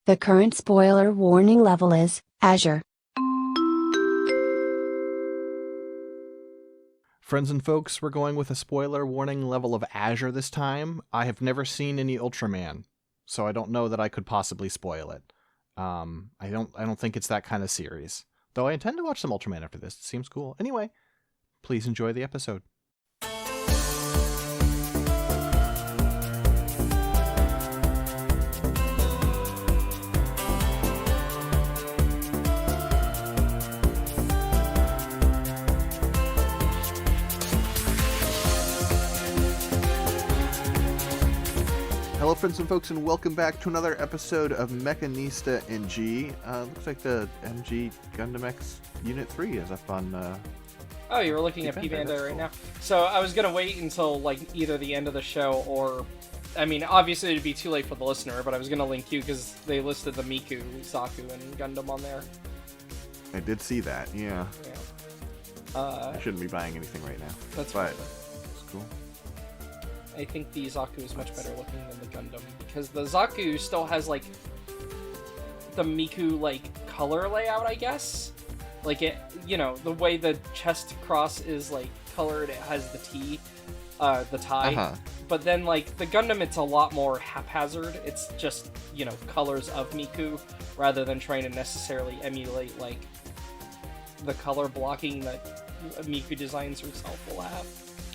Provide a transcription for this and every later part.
The current spoiler warning level is Azure. Friends and folks, we're going with a spoiler warning level of Azure this time. I have never seen any Ultraman, so I don't know that I could possibly spoil it. I don't think it's that kind of series. Though I intend to watch some Ultraman after this. It seems cool. Anyway, please enjoy the episode. Hello, friends and folks, and welcome back to another episode of Mechanista NG. Looks like the MG Gundam X Unit 3 is up on... Oh, you were looking at P-Banda right now. So I was going to wait until like either the end of the show or... I mean, obviously it'd be too late for the listener, but I was going to link you because they listed the Miku, Zaku, and Gundam on there. I did see that, yeah. I shouldn't be buying anything right now. That's but fine. It's cool. I think the Zaku is much better looking than the Gundam because the Zaku still has like the Miku like color layout, I guess. Like it, you know, the way the chest cross is like colored, it has the T, the tie. But then like the Gundam, it's a lot more haphazard. It's just, you know, colors of Miku rather than trying to necessarily emulate like the color blocking that Miku designs herself will have.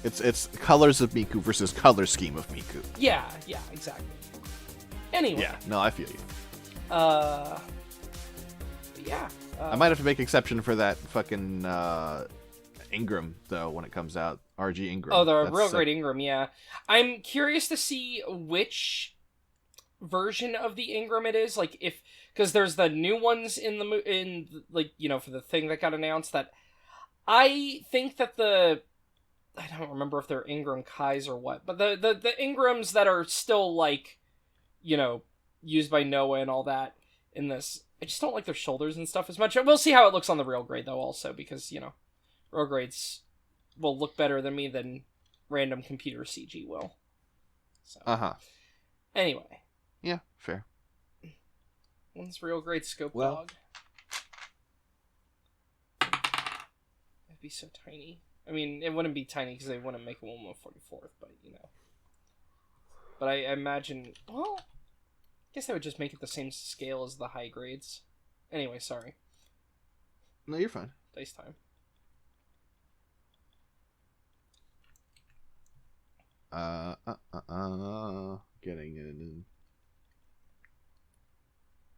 It's colors of Miku versus color scheme of Miku. Yeah, exactly. Anyway. Yeah, no, I feel you. Yeah. I might have to make exception for that fucking Ingram, though, when it comes out. RG Ingram. Oh, the real great Ingram, yeah. I'm curious to see which version of the Ingram it is. Like, if... Because there's the new ones in like, you know, for the thing that got announced that... I think that I don't remember if they're Ingram Kais or what, but the Ingrams that are still, like, you know, used by Noah and all that in this, I just don't like their shoulders and stuff as much. We'll see how it looks on the real grade, though, also, because, you know, real grades will look better than me than random computer CG will. So. Anyway. Yeah, fair. When's real grade scope well, dog? It'd be so tiny. I mean, it wouldn't be tiny because they wouldn't make a 1/44th, but, you know. But I imagine... Well, I guess they would just make it the same scale as the high grades. Anyway, sorry. No, you're fine. Dice time. Getting it in.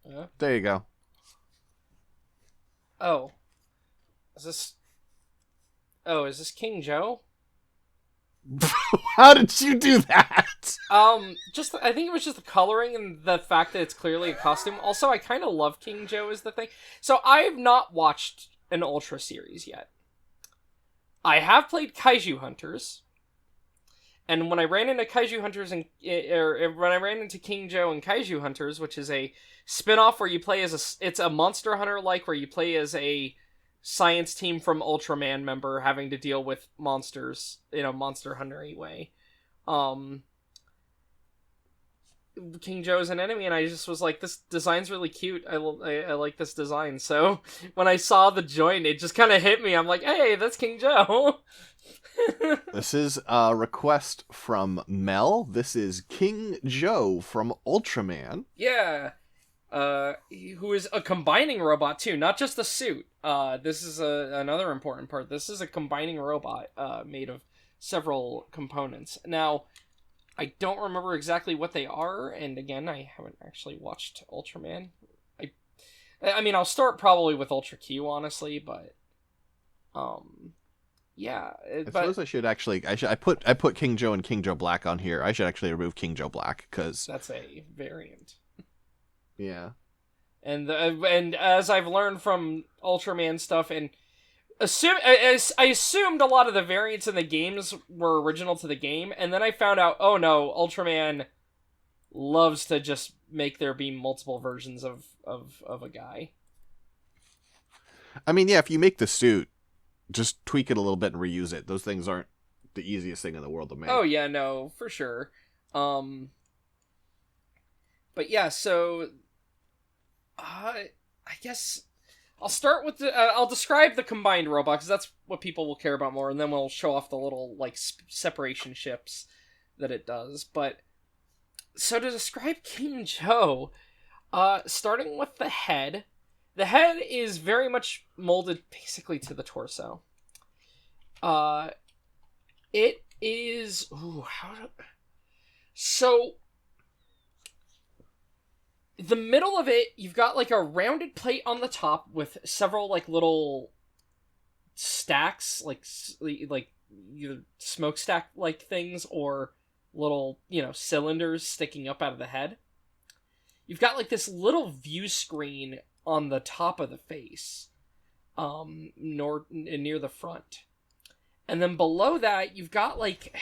Yeah. There you go. Oh. Is this King Joe? How did you do that? I think it was just the coloring and the fact that it's clearly a costume. Also, I kind of love King Joe is the thing. So I have not watched an Ultra series yet. I have played Kaiju Hunters. And when I ran into Kaiju Hunters when I ran into King Joe and Kaiju Hunters, which is a spin-off where you play it's a Monster Hunter like where you play as a science team from Ultraman member having to deal with monsters in a Monster Hunter-y way. King Joe's an enemy, and I just was like, this design's really cute. I like this design. So when I saw the joint, it just kind of hit me. I'm like, hey, that's King Joe. This is a request from Mel. This is King Joe from Ultraman. Yeah. Who is a combining robot too, not just a suit. This is another important part. This is a combining robot made of several components. Now, I don't remember exactly what they are, and again, I haven't actually watched Ultraman. I mean, I'll start probably with Ultra Q, honestly, but yeah. I suppose I should actually. I put King Joe and King Joe Black on here. I should actually remove King Joe Black because that's a variant. Yeah. And as I've learned from Ultraman stuff, and I assumed a lot of the variants in the games were original to the game, and then I found out, oh no, Ultraman loves to just make there be multiple versions of a guy. I mean, yeah, if you make the suit, just tweak it a little bit and reuse it. Those things aren't the easiest thing in the world to make. Oh yeah, no, for sure. But yeah, so I guess I'll start with I'll describe the combined robot because that's what people will care about more, and then we'll show off the little like separation ships that it does. But so to describe King Joe, starting with the head. The head is very much molded basically to the torso. It is... So, the middle of it, you've got like a rounded plate on the top with several like little stacks, like either smokestack like things or little, cylinders sticking up out of the head. You've got like this little view screen on the top of the face, near the front. And then below that, you've got like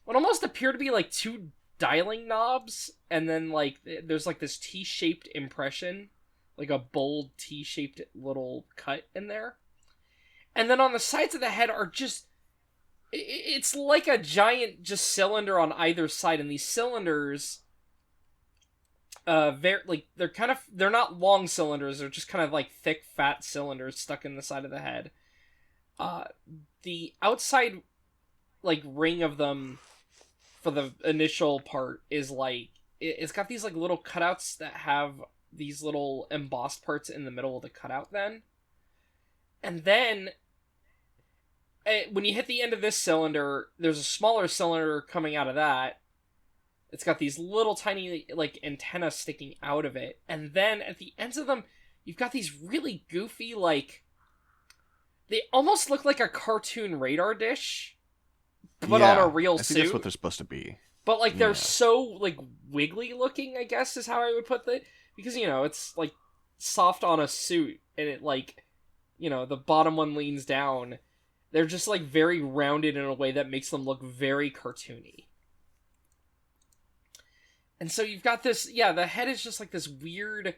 what almost appear to be like two dialing knobs, and then like there's like this T-shaped impression, like a bold T-shaped little cut in there. And then on the sides of the head are just, it's like a giant just cylinder on either side, and these cylinders, they're not long cylinders, they're just kind of like thick fat cylinders stuck in the side of the head. The outside like ring of them for the initial part is like it's got these like little cutouts that have these little embossed parts in the middle of the cutout then. And then when you hit the end of this cylinder, there's a smaller cylinder coming out of that. It's got these little tiny like antennas sticking out of it. And then at the ends of them, you've got these really goofy like, they almost look like a cartoon radar dish, but on a real suit. I think that's what they're supposed to be. But like they're so like wiggly looking, I guess is how I would put it. Because, it's like soft on a suit, and it like, the bottom one leans down. They're just like very rounded in a way that makes them look very cartoony. And so you've got this, the head is just like this weird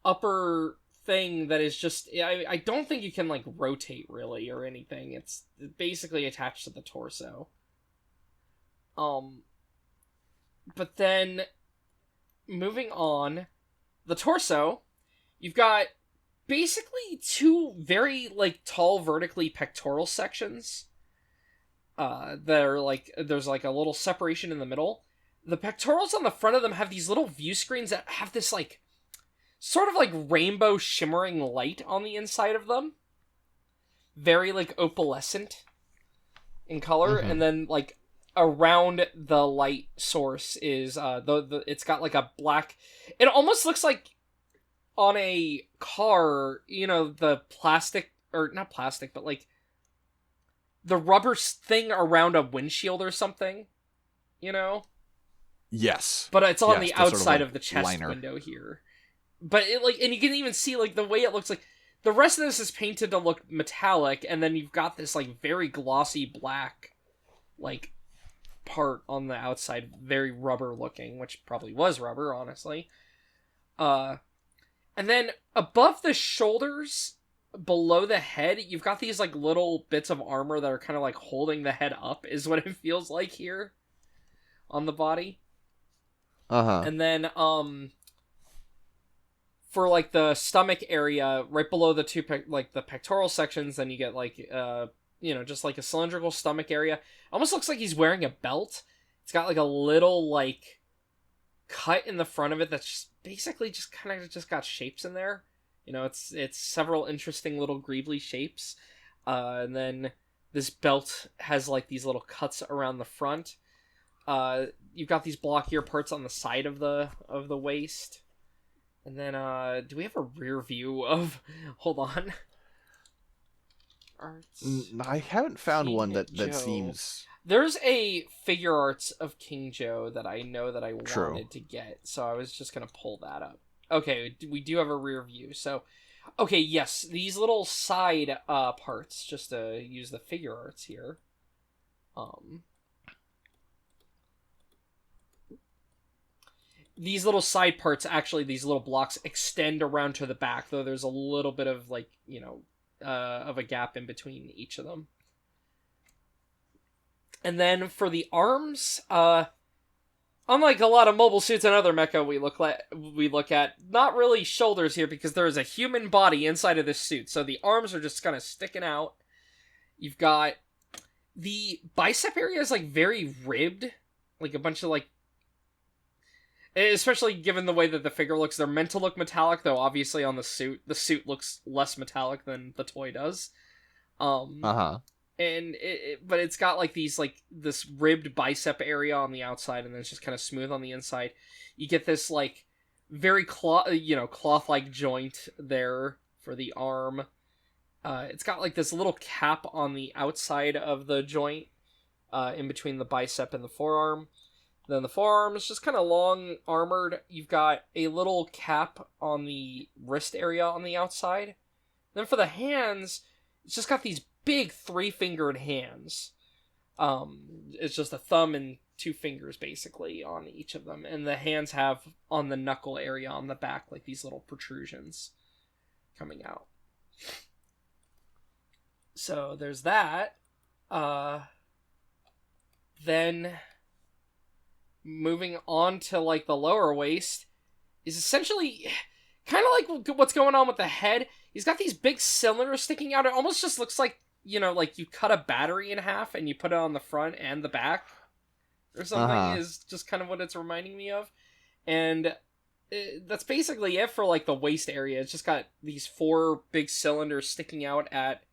upper thing that is just, I don't think you can like rotate really or anything. It's basically attached to the torso. But then moving on, the torso, you've got basically two very like tall vertically pectoral sections. That are like, there's like a little separation in the middle. The pectorals on the front of them have these little view screens that have this like sort of like rainbow shimmering light on the inside of them. Very like opalescent in color. Mm-hmm. And then like around the light source is it's got like a black, it almost looks like on a car, the plastic, or not plastic, but like the rubber thing around a windshield or something, Yes. But it's on the outside of the chest window here. But it like, and you can even see like the way it looks like the rest of this is painted to look metallic, and then you've got this like very glossy black like part on the outside, very rubber looking, which probably was rubber, honestly. And then above the shoulders, below the head, you've got these like little bits of armor that are kind of like holding the head up, is what it feels like here on the body. Uh-huh. And then, for, like, the stomach area, right below the two, the pectoral sections, then you get, like, just, like, a cylindrical stomach area. Almost looks like he's wearing a belt. It's got, like, a little, like, cut in the front of it that's just basically just kind of just got shapes in there. It's several interesting little greebly shapes. And then this belt has, like, these little cuts around the front. You've got these blockier parts on the side of the waist. And then, do we have a rear view of... Hold on. Arts. I haven't found King one that Joe. seems... There's a figure arts of King Joe that I know that I True. wanted to get, so I was just gonna pull that up. Okay, we do have a rear view, so... Okay, yes, these little side, parts, just to use the figure arts here. These little side parts, actually, these little blocks extend around to the back, though there's a little bit of, like, of a gap in between each of them. And then for the arms, unlike a lot of mobile suits and other mecha we look at, not really shoulders here because there is a human body inside of this suit, so the arms are just kind of sticking out. You've got the bicep area is like very ribbed, like a bunch of like, especially given the way that the figure looks, they're meant to look metallic, though obviously on the suit looks less metallic than the toy does. And but it's got like this ribbed bicep area on the outside, and then it's just kind of smooth on the inside. You get this like very cloth-like joint there for the arm. It's got like this little cap on the outside of the joint, in between the bicep and the forearm. Then the forearm is just kind of long armored. You've got a little cap on the wrist area on the outside. Then for the hands, it's just got these big 3-fingered hands. It's just a thumb and 2 fingers basically on each of them, and the hands have on the knuckle area on the back like these little protrusions coming out. So there's that. Then moving on to like the lower waist is essentially kind of like what's going on with the head. He's got these big cylinders sticking out. It almost just looks like, like you cut a battery in half and you put it on the front and the back or something, is just kind of what it's reminding me of. And that's basically it for like the waist area. It's just got these 4 big cylinders sticking out at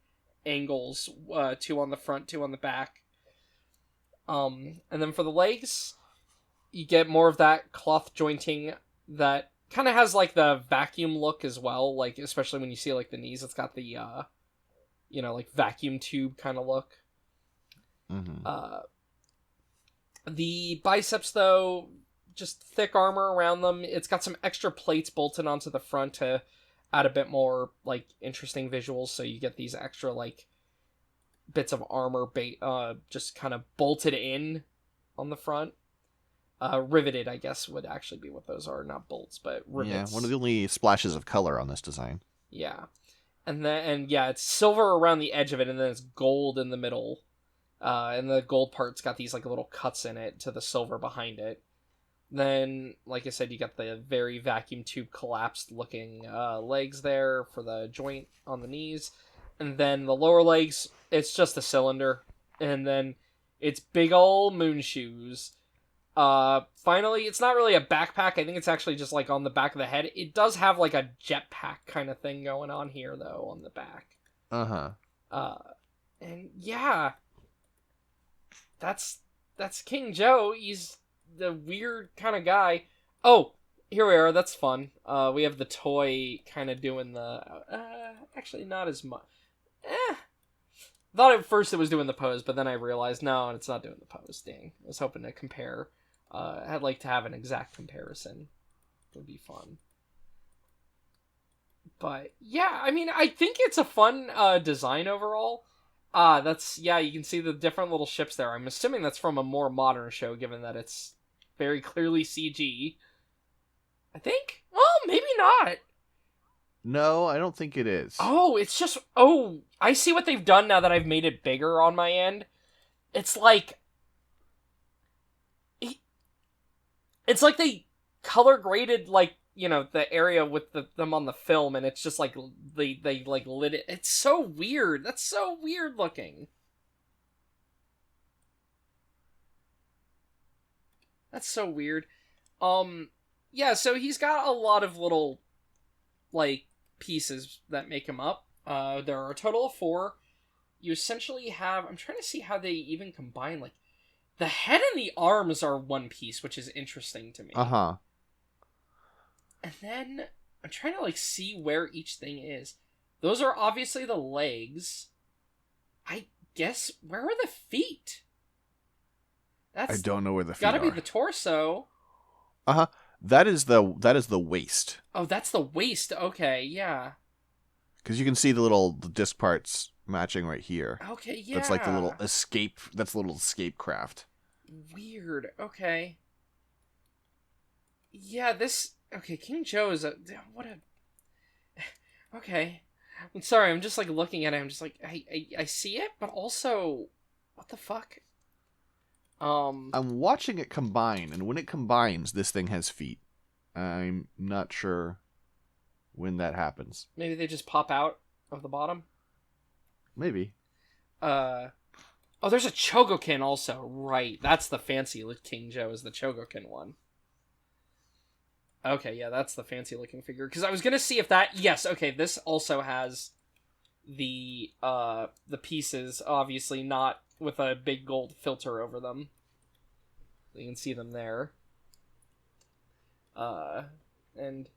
angles, 2 on the front, 2 on the back. And then for the legs, you get more of that cloth jointing that kind of has like the vacuum look as well, like especially when you see like the knees, it's got the like vacuum tube kind of look. The biceps though, just thick armor around them. It's got some extra plates bolted onto the front to add a bit more like interesting visuals, so you get these extra like bits of armor just kind of bolted in on the front. Riveted, I guess, would actually be what those are, not bolts, but rivets. Yeah, one of the only splashes of color on this design. Yeah. It's silver around the edge of it, and then it's gold in the middle. And the gold part's got these like little cuts in it to the silver behind it. Then, like I said, you got the very vacuum tube collapsed looking legs there for the joint on the knees. And then the lower legs, it's just a cylinder. And then it's big ol' moon shoes. Finally, it's not really a backpack. I think it's actually just like on the back of the head. It does have like a jetpack kind of thing going on here though on the back. And yeah, that's King Joe. He's the weird kind of guy. Oh, here we are. That's fun. We have the toy kind of doing the actually not as much. Thought at first it was doing the pose, but then I realized no, it's not doing the pose. Dang, I was hoping to compare. I'd like to have an exact comparison. It would be fun. But yeah, I mean, I think it's a fun design overall. You can see the different little ships there. I'm assuming that's from a more modern show, given that it's very clearly CG. I think? Well, maybe not. No, I don't think it is. Oh, it's just... Oh, I see what they've done now that I've made it bigger on my end. It's like... It's like they color graded, like, the area with them on the film, and it's just like, they like, lit it. It's so weird. That's so weird looking. That's so weird. Yeah, so he's got a lot of little, like, pieces that make him up. There are a total of 4. You essentially have... I'm trying to see how they even combine, like... The head and the arms are one piece, which is interesting to me. And then... I'm trying to, like, see where each thing is. Those are obviously the legs. I guess... Where are the feet? I don't know where the feet gotta are. Be the torso. That is the waist. Oh, that's the waist. Okay, yeah. Because you can see the disc parts matching right here. Okay, yeah. That's like the little escape. That's the little escape craft. Weird. Okay. Yeah, this... Okay, King Joe is what a... Okay. I'm sorry, I'm just, like, looking at it. I'm just like, I see it, but also... What the fuck? I'm watching it combine, and when it combines, this thing has feet. I'm not sure when that happens. Maybe they just pop out of the bottom. Maybe. Oh, there's a Chogokin also. Right, that's the fancy King Joe is the Chogokin one. Okay, yeah, that's the fancy looking figure. Because I was gonna see if that. Yes, okay, this also has the pieces, obviously not with a big gold filter over them. You can see them there. And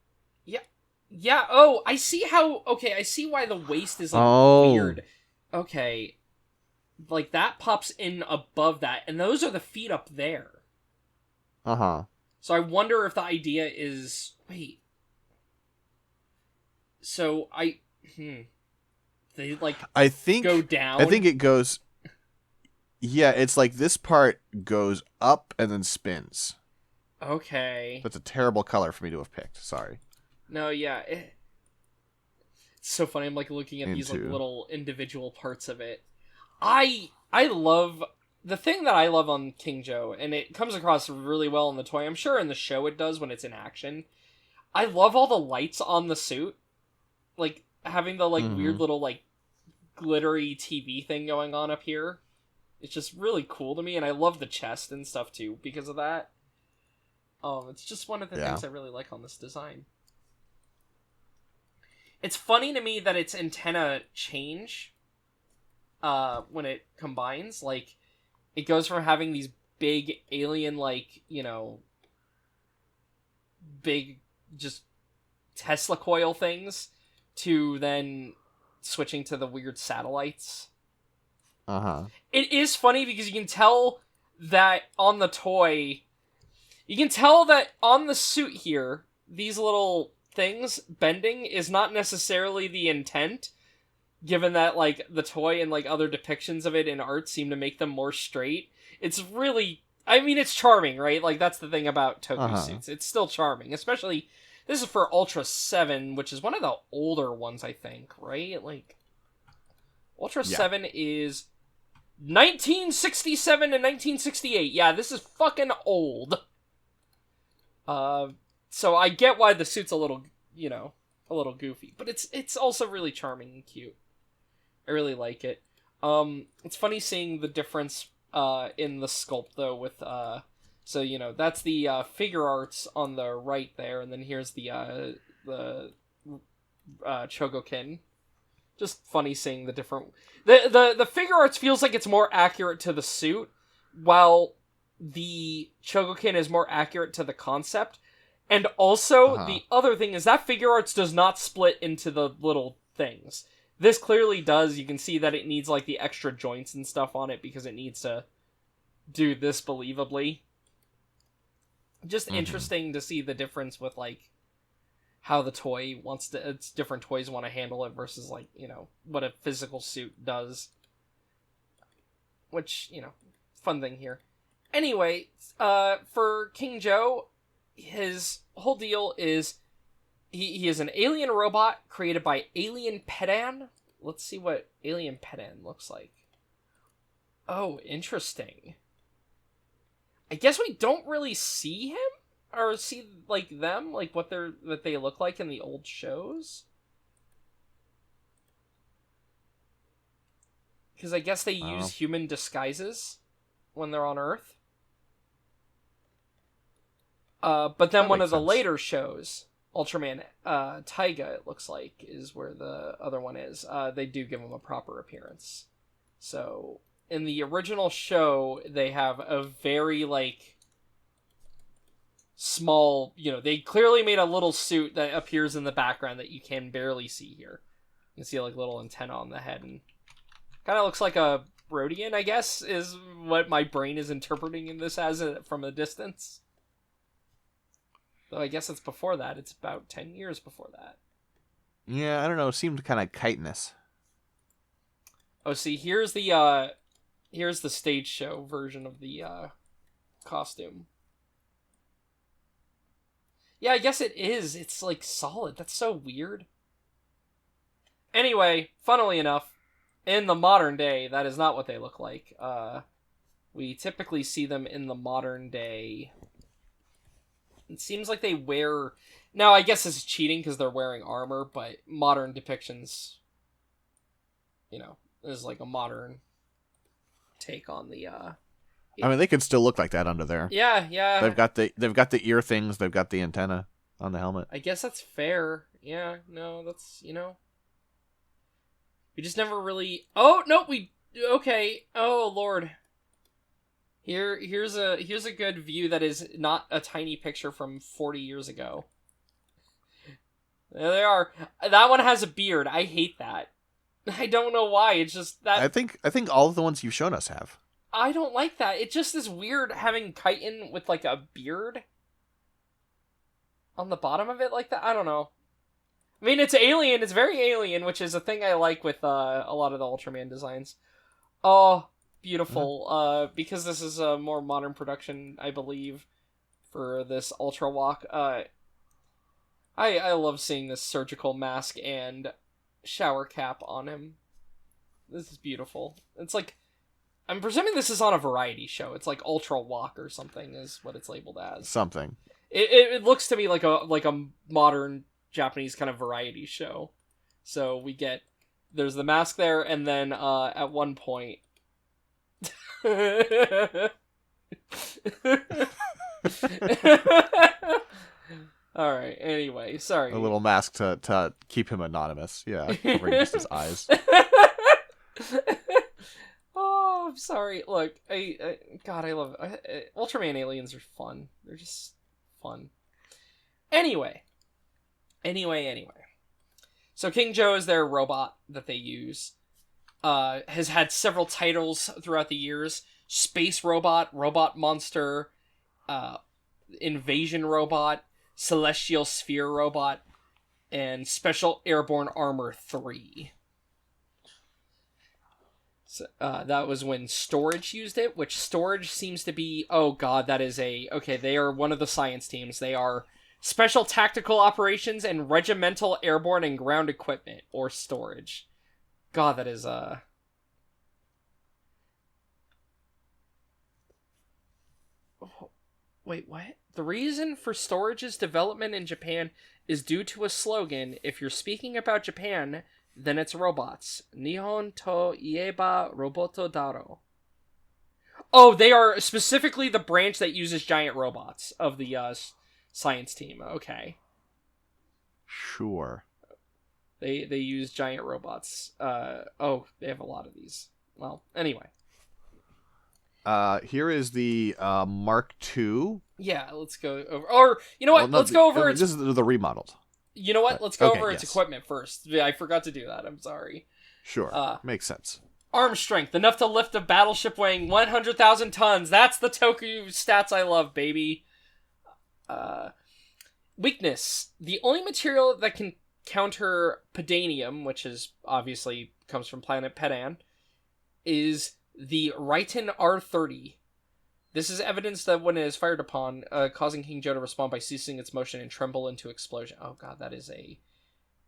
yeah. Oh, I see how. Okay, I see why the waist is like weird. Okay, like that pops in above that, and those are the feet up there. So I wonder if the idea is So they like I think go down. I think it goes. Yeah, it's like this part goes up and then spins. Okay. That's a terrible color for me to have picked. Sorry. No, yeah. It's so funny. I'm like looking at these like little individual parts of it. I love the thing that I love on King Joe, and it comes across really well in the toy. I'm sure in the show it does when it's in action. I love all the lights on the suit, like having the like weird little like glittery TV thing going on up here. It's just really cool to me, and I love the chest and stuff too because of that. It's just one of the things I really like on this design. It's funny to me that its antenna change when it combines. Like, it goes from having these big alien-like, big just Tesla coil things to then switching to the weird satellites. It is funny because you can tell that on the toy... You can tell that on the suit here, these little things bending is not necessarily the intent, given that like the toy and like other depictions of it in art seem to make them more straight. It's really, I mean, it's charming, right? Like that's the thing about toku suits. It's still charming, especially this is for Ultra 7, which is one of the older ones, I think, right? Like Ultra 7 is 1967 to 1968. Yeah, this is fucking old. So I get why the suit's a little goofy, but it's also really charming and cute. I really like it. It's funny seeing the difference in the sculpt though with so that's the figure arts on the right there, and then here's the Chogokin. Just funny seeing the different the figure arts feels like it's more accurate to the suit, while the Chogokin is more accurate to the concept. And also, the other thing is that figure arts does not split into the little things. This clearly does. You can see that it needs, like, the extra joints and stuff on it because it needs to do this believably. Just interesting to see the difference with, like, how the toy wants to... different toys want to handle it versus, like, what a physical suit does. Which, fun thing here. Anyway, for King Joe, his whole deal is he is an alien robot created by Alien Pedan. Let's see what Alien Pedan looks like. Oh, interesting. I guess we don't really see him or see like them, like what they look like in the old shows. Because I guess they use human disguises when they're on Earth. But then one of the later shows, Ultraman Taiga, it looks like, is where the other one is. They do give him a proper appearance. So, in the original show, they have a very, like, small, they clearly made a little suit that appears in the background that you can barely see here. You can see, like, little antenna on the head, and kind of looks like a Rhodian, I guess, is what my brain is interpreting in this as from a distance. Though I guess it's before that. It's about 10 years before that. Yeah, I don't know. It seemed kind of chitinous. Oh, see, here's the stage show version of the costume. Yeah, I guess it is. It's, like, solid. That's so weird. Anyway, funnily enough, in the modern day, that is not what they look like. We typically see them in the modern day. It seems like they wear... Now, I guess this is cheating because they're wearing armor, but modern depictions, is like a modern take on the... I mean, they could still look like that under there. Yeah. They've got the ear things. They've got the antenna on the helmet. I guess that's fair. Yeah, no, that's, We just never really... Oh, no, Okay. Oh, Lord. Here's a good view that is not a tiny picture from 40 years ago. There they are. That one has a beard. I hate that. I don't know why. It's just that... I think all of the ones you've shown us have. I don't like that. It just is weird having chitin with, like, a beard on the bottom of it like that. I don't know. I mean, it's alien. It's very alien, which is a thing I like with a lot of the Ultraman designs. Oh, beautiful. Because this is a more modern production, I believe, for this Ultra Walk. I love seeing this surgical mask and shower cap on him. This is beautiful. It's like... I'm presuming this is on a variety show. It's like Ultra Walk or something is what it's labeled as. Something. It looks to me like a modern Japanese kind of variety show. So there's the mask there, and then at one point... Alright, anyway, sorry. A little mask to keep him anonymous. Yeah, covering just his eyes. Oh, I'm sorry. Look, God, I love Ultraman aliens are fun. They're just fun. Anyway. So King Joe is their robot that they use. Has had several titles throughout the years. Space Robot, Robot Monster, Invasion Robot, Celestial Sphere Robot, and Special Airborne Armor 3. So, that was when Storage used it, which Storage seems to be... Oh god, that is okay, they are one of the science teams. They are Special Tactical Operations and Regimental Airborne and Ground Equipment, or Storage. God, that is, Wait, what? The reason for Storage's development in Japan is due to a slogan, if you're speaking about Japan, then it's robots. Nihon to ieba roboto daro. Oh, they are specifically the branch that uses giant robots of the science team. Okay. Sure. They use giant robots. They have a lot of these. Well, anyway. Here is the Mark II. Yeah, let's go over. Or you know what? Let's go over. This is the remodeled. You know what? Let's go over its equipment first. Yeah, I forgot to do that. I'm sorry. Sure. Makes sense. Arm strength, enough to lift a battleship weighing 100,000 tons. That's the toku stats I love, baby. Weakness. The only material that can counter Pedanium, which is obviously comes from planet Pedan, is the Riton R30. This is evidence that when it is fired upon, causing King Joe to respond by ceasing its motion and tremble into explosion. Oh god, that is a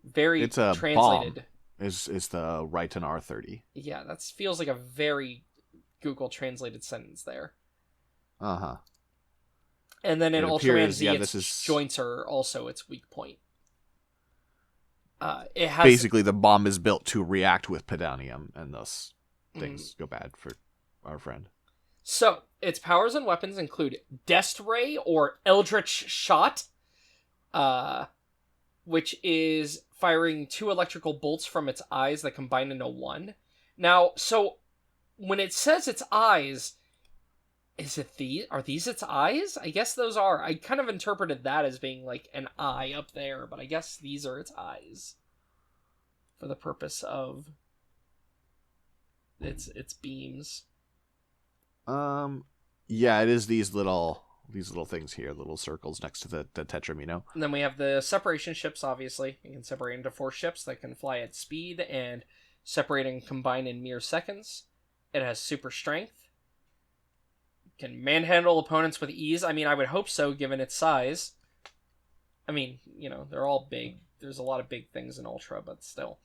very translated. Bomb. Is the Riton R30? Yeah, that feels like a very Google translated sentence there. Uh-huh. And then in Ultraman Z, joints are also its weak point. It has basically the bomb is built to react with Pedanium, and thus things go bad for our friend. So, its powers and weapons include Dest Ray, or Eldritch Shot, which is firing 2 electrical bolts from its eyes that combine into one. Now, so, when it says its eyes, are these its eyes? I guess those are. I kind of interpreted that as being like an eye up there, but I guess these are its eyes. For the purpose of its beams. Yeah, it is these little things here, little circles next to the Tetramino. And then we have the separation ships, obviously. You can separate into 4 ships that can fly at speed and separate and combine in mere seconds. It has super strength. Can manhandle opponents with ease. I mean, I would hope so, given its size. I mean, they're all big. There's a lot of big things in Ultra, but still.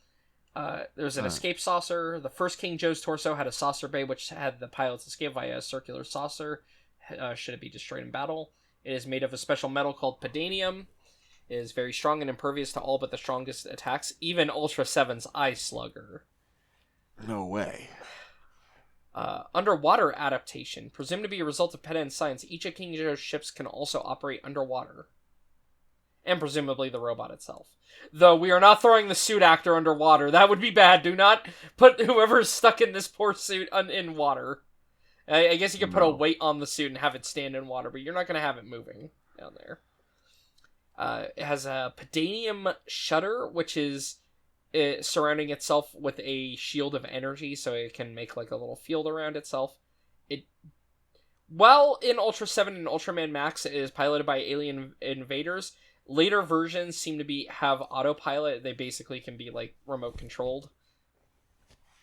There's an escape saucer. The first King Joe's torso had a saucer bay, which had the pilot's escape via a circular saucer, should it be destroyed in battle. It is made of a special metal called Padanium. It is very strong and impervious to all but the strongest attacks, even Ultra 7's Eye Slugger. No way. Underwater adaptation. Presumed to be a result of PETA and science, each of King Joe's ships can also operate underwater. And presumably the robot itself. Though we are not throwing the suit actor underwater. That would be bad. Do not put whoever's stuck in this poor suit in water. I guess you could put a weight on the suit and have it stand in water, but you're not going to have it moving down there. It has a Padanium shutter, which is surrounding itself with a shield of energy, so it can make like a little field around itself. While in Ultra 7 and Ultraman Max, it is piloted by alien invaders. Later versions seem to have autopilot. They basically can be like remote controlled.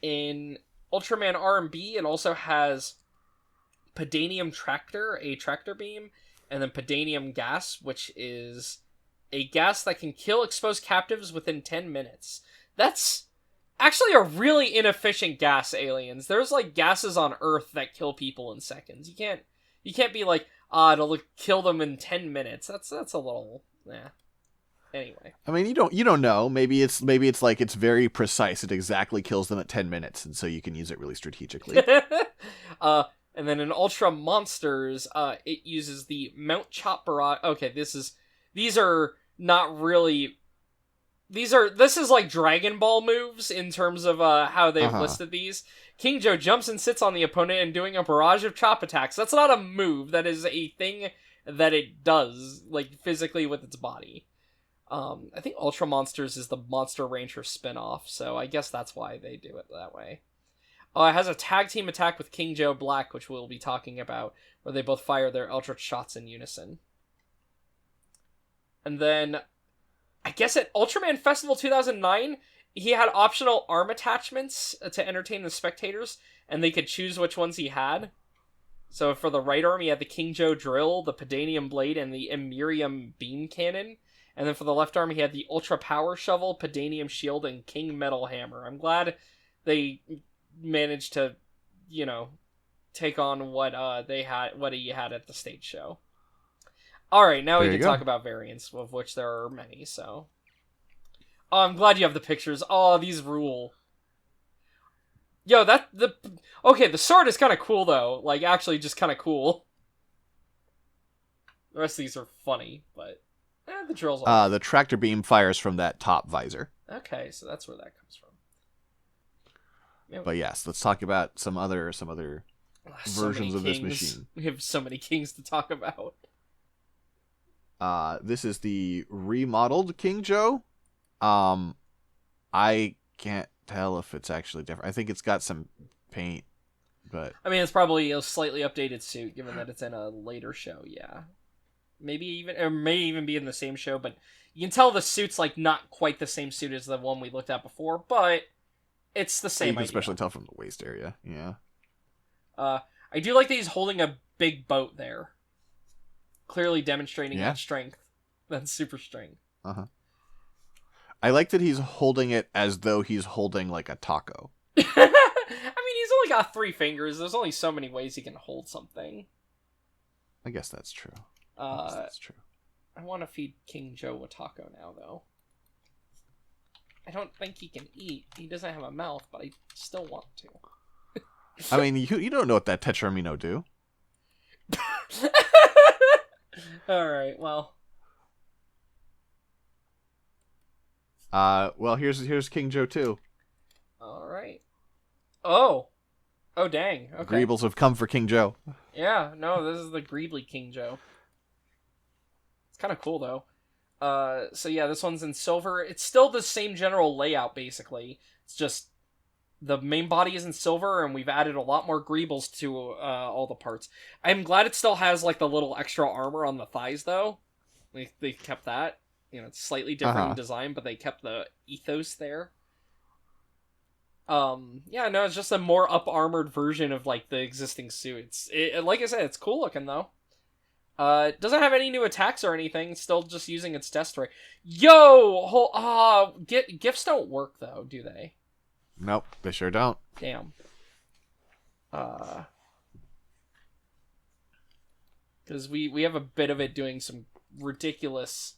In Ultraman R&B, it also has Padanium Tractor, a tractor beam, and then Padanium Gas, which is a gas that can kill exposed captives within 10 minutes. That's actually a really inefficient gas, aliens. There's like gases on Earth that kill people in seconds. You can't be like, it'll kill them in 10 minutes. That's a little, Anyway. I mean, you don't know. Maybe it's like it's very precise. It exactly kills them at 10 minutes, and so you can use it really strategically. And then in Ultra Monsters, it uses the Mount Chop Barrage. Okay, this is like Dragon Ball moves in terms of how they've listed these. King Joe jumps and sits on the opponent and doing a barrage of chop attacks. That's not a move. That is a thing that it does, like, physically with its body. I think Ultra Monsters is the Monster Ranger spin-off, so I guess that's why they do it that way. It has a tag team attack with King Joe Black, which we'll be talking about, where they both fire their Ultra shots in unison. And then, I guess at Ultraman Festival 2009, he had optional arm attachments to entertain the spectators, and they could choose which ones he had. So for the right arm, he had the King Joe drill, the Padanium blade, and the Emirium beam cannon. And then for the left arm, he had the Ultra Power Shovel, Padanium Shield, and King Metal Hammer. I'm glad they managed to, take on what he had at the stage show. All right, now we can talk about variants, of which there are many. So, I'm glad you have the pictures. Oh, these rule. Yo, the sword is kind of cool though. Like, actually, just kind of cool. The rest of these are funny, but the drill's all the tractor beam fires from that top visor. Okay, so that's where that comes from. But yes, let's talk about some other versions of this machine. We have so many kings to talk about. This is the remodeled King Joe. I can't tell if it's actually different. I think it's got some paint, but I mean, it's probably a slightly updated suit, given that it's in a later show. Yeah, may even be in the same show, but you can tell the suit's like not quite the same suit as the one we looked at before, but it's the same. You can especially tell from the waist area. Yeah. I do like that he's holding a big boat there, clearly demonstrating that strength, that super strength. I like that he's holding it as though he's holding like a taco. I mean, he's only got 3 fingers. There's only so many ways he can hold something. I guess that's true. That's true. I want to feed King Joe a taco now, though. I don't think he can eat. He doesn't have a mouth, but I still want to. I mean, you don't know what that Tetramino do. Alright, well. Well, here's King Joe too. Alright. Oh, dang. Okay. Greebles have come for King Joe. Yeah, no, this is the Greebly King Joe. It's kind of cool, though. So yeah, this one's in silver. It's still the same general layout, basically. It's just the main body is in silver, and we've added a lot more greebles to all the parts. I'm glad it still has like the little extra armor on the thighs, though. They kept that. It's slightly different in design, but they kept the ethos there. Yeah, no, it's just a more up-armored version of like the existing suits. Like I said, it's cool looking though. Doesn't have any new attacks or anything. Still just using its test ray. Yo, gifts don't work though, do they? Nope, they sure don't. Damn. Because we have a bit of it doing some ridiculous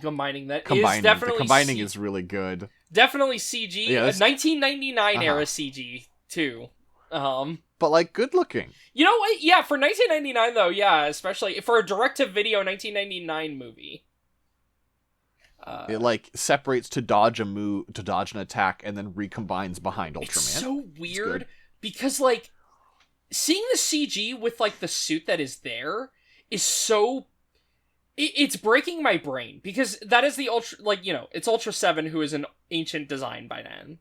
combining that is definitely the combining is really good. Definitely CG. Yeah, 1999 era CG too. But like good looking. You know what? Yeah, for 1999 though, yeah, especially for a direct-to-video 1999 movie. It like separates to dodge an attack, and then recombines behind Ultraman. It's so weird because like seeing the CG with like the suit that is there is so. It's breaking my brain because that is the Ultra, like, you know, it's Ultra 7 who is an ancient design by then,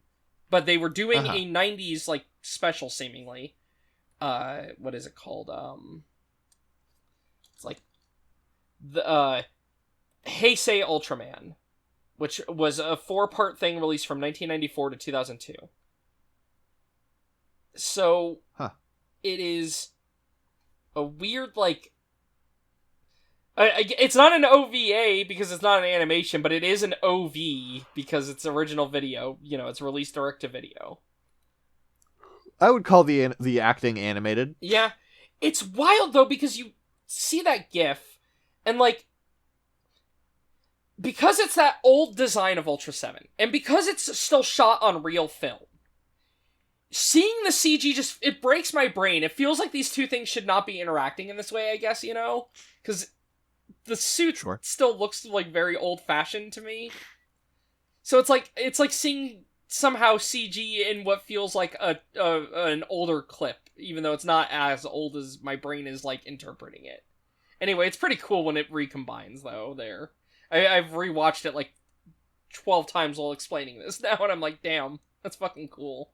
but they were doing a 90s like special seemingly. What is it called? It's like the Heisei Ultraman, which was a 4-part thing released from 1994 to 2002. So it is a weird like. It's not an OVA because it's not an animation, but it is an OV because it's original video. You know, it's released direct to video. I would call the acting animated. Yeah. It's wild, though, because you see that GIF, and, like, because it's that old design of Ultra 7, and because it's still shot on real film, seeing the CG just, it breaks my brain. It feels like these two things should not be interacting in this way, I guess, you know? Because the suit still looks, like, very old-fashioned to me. So it's like seeing somehow CG in what feels like an older clip, even though it's not as old as my brain is, like, interpreting it. Anyway, it's pretty cool when it recombines, though, there. I've rewatched it, like, 12 times while explaining this now, and I'm like, damn, that's fucking cool.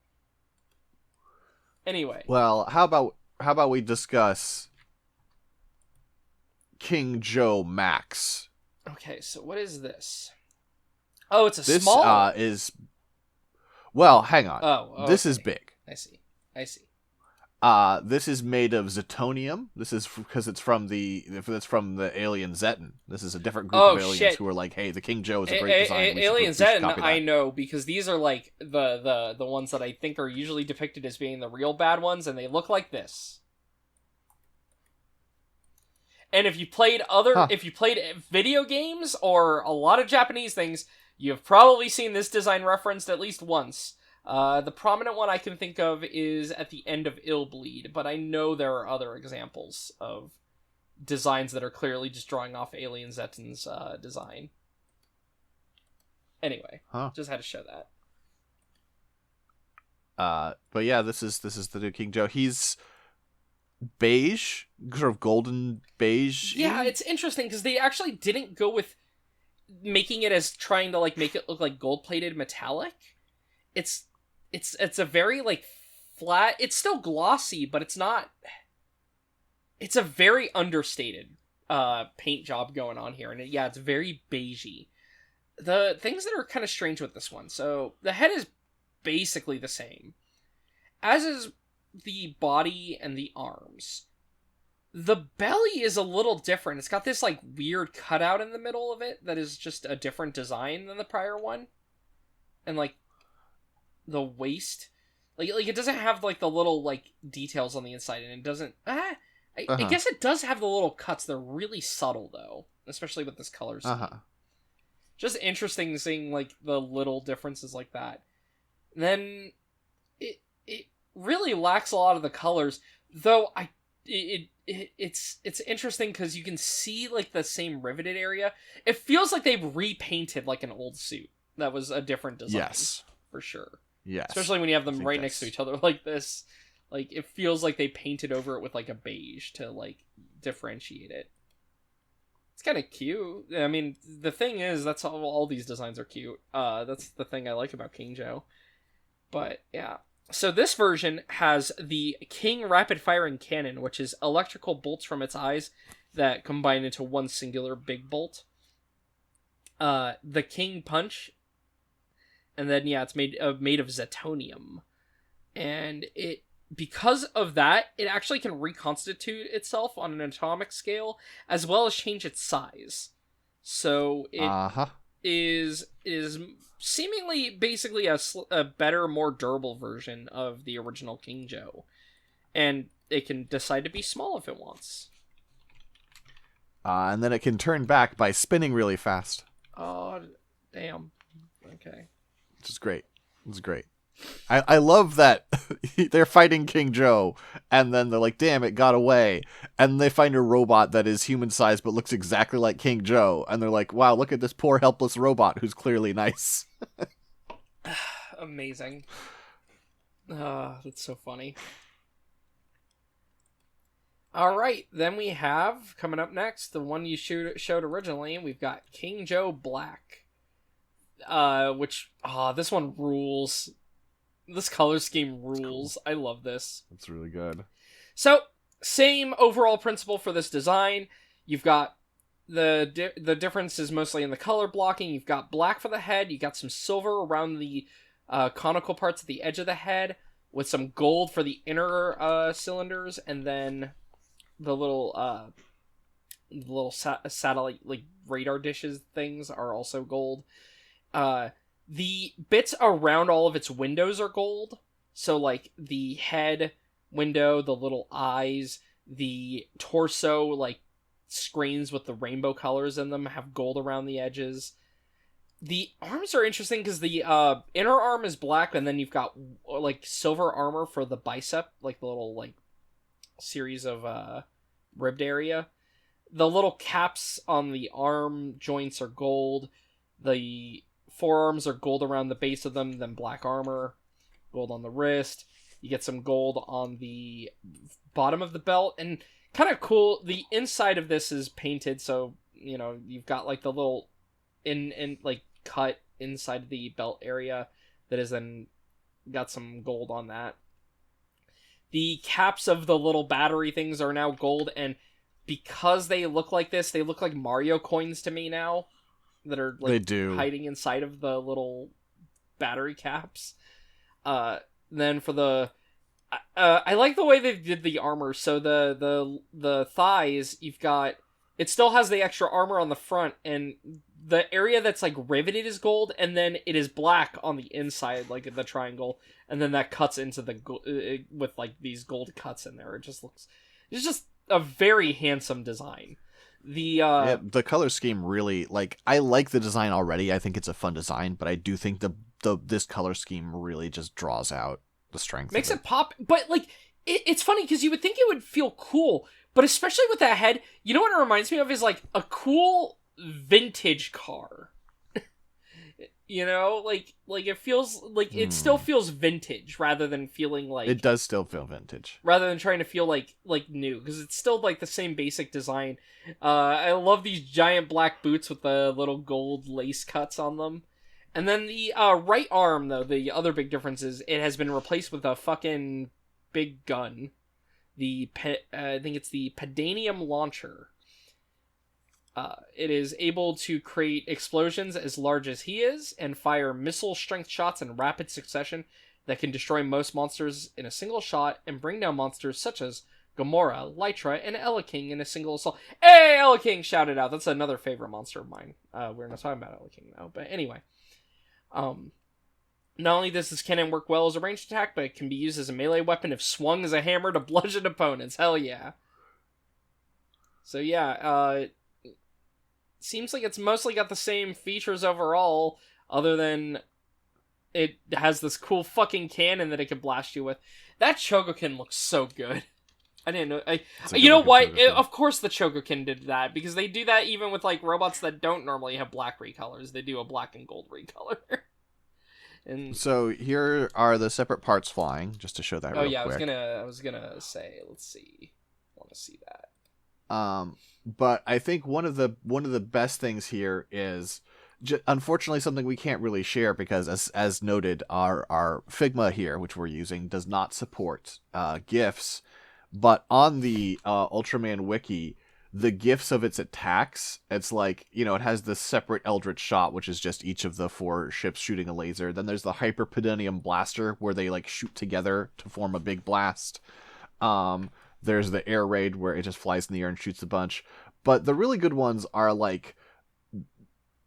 Anyway. Well, how about we discuss King Joe Max? Okay, so what is this? Oh, it's this small... This is... Well, hang on. Oh, This is big. I see. This is made of Zetonium. This is because it's from the alien Zeton. This is a different group of aliens who are like, hey, the King Joe is a great design. Alien Zeton, I know, because these are like the ones that I think are usually depicted as being the real bad ones, and they look like this. And if you played video games or a lot of Japanese things, you've probably seen this design referenced at least once. The prominent one I can think of is at the end of Illbleed, but I know there are other examples of designs that are clearly just drawing off Alien Zeton's design. Anyway, just had to show that. But yeah, this is the new King Joe. He's beige, sort of golden beige. Yeah, it's interesting because they actually didn't go with making it as trying to like make it look like gold-plated metallic. It's a very like flat. It's still glossy, but it's not. It's a very understated paint job going on here, and it's very beigey. The things that are kind of strange with this one. So the head is basically the same, as is the body and the arms. The belly is a little different. It's got this like weird cutout in the middle of it that is just a different design than the prior one, and like the waist, like it doesn't have like the little like details on the inside, and it doesn't. I guess it does have the little cuts. They're really subtle though, especially with this color scheme. Just interesting seeing like the little differences like that. Then it really lacks a lot of the colors, though. It's interesting because you can see like the same riveted area. It feels like they've repainted like an old suit that was a different design. Yes, for sure. Yes, especially when you have them right next to each other like this. Like it feels like they painted over it with like a beige to like differentiate it. It's kind of cute. I mean, the thing is, that's all these designs are cute. That's the thing I like about King Joe. But yeah. So this version has the King Rapid Firing Cannon, which is electrical bolts from its eyes that combine into one singular big bolt. The King Punch, and then it's made of Zetonium, and it because of that, it actually can reconstitute itself on an atomic scale, as well as change its size. So it is seemingly basically a better, more durable version of the original King Joe. And it can decide to be small if it wants. And then it can turn back by spinning really fast. Oh, damn. Okay. Which is great. It's great. I love that they're fighting King Joe, and then they're like, damn, it got away. And they find a robot that is human-sized but looks exactly like King Joe. And they're like, wow, look at this poor helpless robot who's clearly nice. Amazing. That's so funny. Alright, then we have, coming up next, the one you showed originally, we've got King Joe Black. Which, this one rules. This color scheme rules. Cool. I love this. It's really good. So, same overall principle for this design. You've got the difference is mostly in the color blocking. You've got black for the head. You got some silver around the conical parts at the edge of the head, with some gold for the inner cylinders, and then the little satellite like radar dishes things are also gold. The bits around all of its windows are gold. So, like, the head window, the little eyes, the torso, like, screens with the rainbow colors in them have gold around the edges. The arms are interesting because the inner arm is black, and then you've got, like, silver armor for the bicep, like, the little, like, series of ribbed area. The little caps on the arm joints are gold. The forearms are gold around the base of them, then black armor, gold on the wrist. You get some gold on the bottom of the belt, and kind of cool, the inside of this is painted, so, you know, you've got, like, the little like, cut inside the belt area that is then got some gold on that. The caps of the little battery things are now gold, and because they look like this, they look like Mario coins to me now. That are like hiding inside of the little battery caps. Then for the, I like the way they did the armor. So the thighs, you've got, it still has the extra armor on the front, and the area that's like riveted is gold, and then it is black on the inside, like the triangle, and then that cuts into the with like these gold cuts in there. It's just a very handsome design. The color scheme really, like, I like the design already. I think it's a fun design, but I do think this color scheme really just draws out the strength. Makes it pop, but like it's funny because you would think it would feel cool, but especially with that head, you know what it reminds me of is like a cool vintage car. You know, like it feels like it still feels vintage rather than feeling like it does still feel vintage. Rather than trying to feel like new, because it's still like the same basic design. I love these giant black boots with the little gold lace cuts on them. And then the right arm, though, the other big difference is it has been replaced with a fucking big gun. I think it's the Pedanium launcher. It is able to create explosions as large as he is and fire missile-strength shots in rapid succession that can destroy most monsters in a single shot and bring down monsters such as Gamora, Lytra, and King in a single assault. Hey, King shouted out. That's another favorite monster of mine. We're not talking about King now, but anyway. Not only does this cannon work well as a ranged attack, but it can be used as a melee weapon if swung as a hammer to bludgeon opponents. Hell yeah. So yeah, seems like it's mostly got the same features overall, other than it has this cool fucking cannon that it can blast you with. That Chogokin looks so good. I didn't know. You know what? Of course the Chogokin did that, because they do that even with like robots that don't normally have black recolors. They do a black and gold recolor. And so here are the separate parts flying, just to show that. Oh yeah, quick. I was gonna say. Let's see. I want to see that. But I think one of the best things here is, unfortunately, something we can't really share because, as noted, our Figma here, which we're using, does not support GIFs. But on the Ultraman wiki, the gifts of its attacks. It's like, you know, it has this separate Eldritch Shot, which is just each of the 4 ships shooting a laser. Then there's the Hyperpedonium Blaster, where they like shoot together to form a big blast. There's the Air Raid, where it just flies in the air and shoots a bunch. But the really good ones are like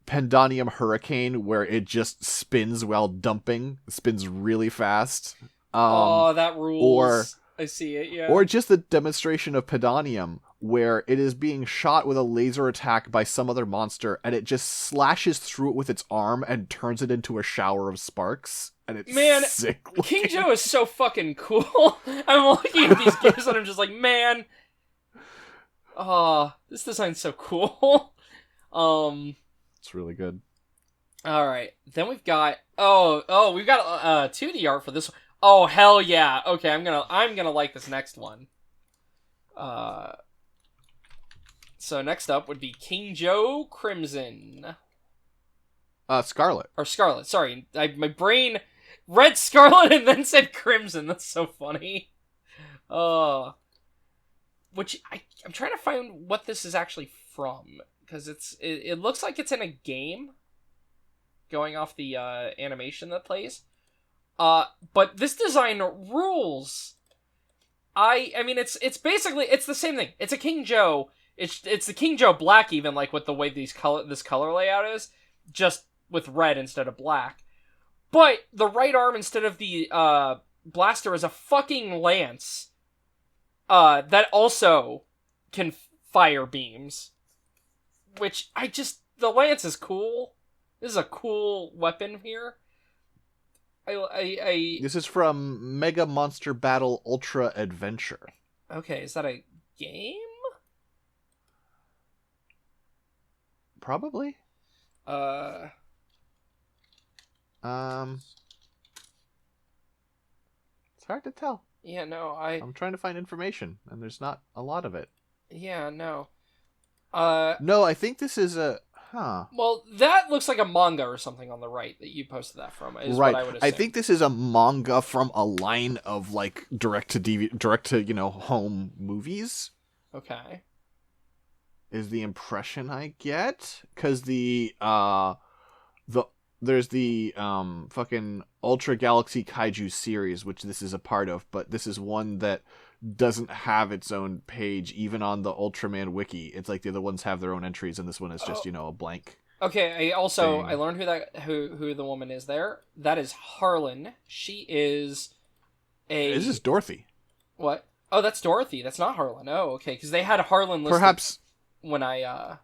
Pendonium Hurricane, where it just spins while dumping. It spins really fast. That rules. Or I see it, yeah. Or just the demonstration of Pedonium, where it is being shot with a laser attack by some other monster, and it just slashes through it with its arm and turns it into a shower of sparks. And it's sick looking. King Joe is so fucking cool. I'm looking at these gifts and I'm just like, man. This design's so cool. It's really good. Alright. Then we've got we've got 2D art for this one. Oh, hell yeah. Okay, I'm gonna like this next one. So next up would be King Joe Crimson. Scarlet. Or Scarlet, sorry. My brain read Scarlet and then said Crimson. That's so funny. Which, I'm trying to find what this is actually from. Because it looks like it's in a game. Going off the animation that plays. But this design rules. I mean, it's basically, it's the same thing. It's a King Joe. It's the King Joe Black, even, like, with the way this color layout is. Just with red instead of black. But the right arm, instead of the blaster, is a fucking lance. That also can fire beams. Which, the lance is cool. This is a cool weapon here. This is from Mega Monster Battle Ultra Adventure. Okay, is that a game? Probably. Uh, It's hard to tell. Yeah, no, I'm trying to find information, and there's not a lot of it. Yeah, no. No, I think this is a... Well, that looks like a manga or something on the right that you posted that from, is right. what I would assume. I think this is a manga from a line of, like, direct to home movies. Okay. Is the impression I get. Because there's the fucking Ultra Galaxy Kaiju series, which this is a part of, but this is one that doesn't have its own page, even on the Ultraman wiki. It's like the other ones have their own entries, and this one is just, a blank. Okay, I learned who the woman is there. That is Harlan. She is This is Dorothy. What? Oh, that's Dorothy. That's not Harlan. Oh, okay, because they had Harlan listed Perhaps when I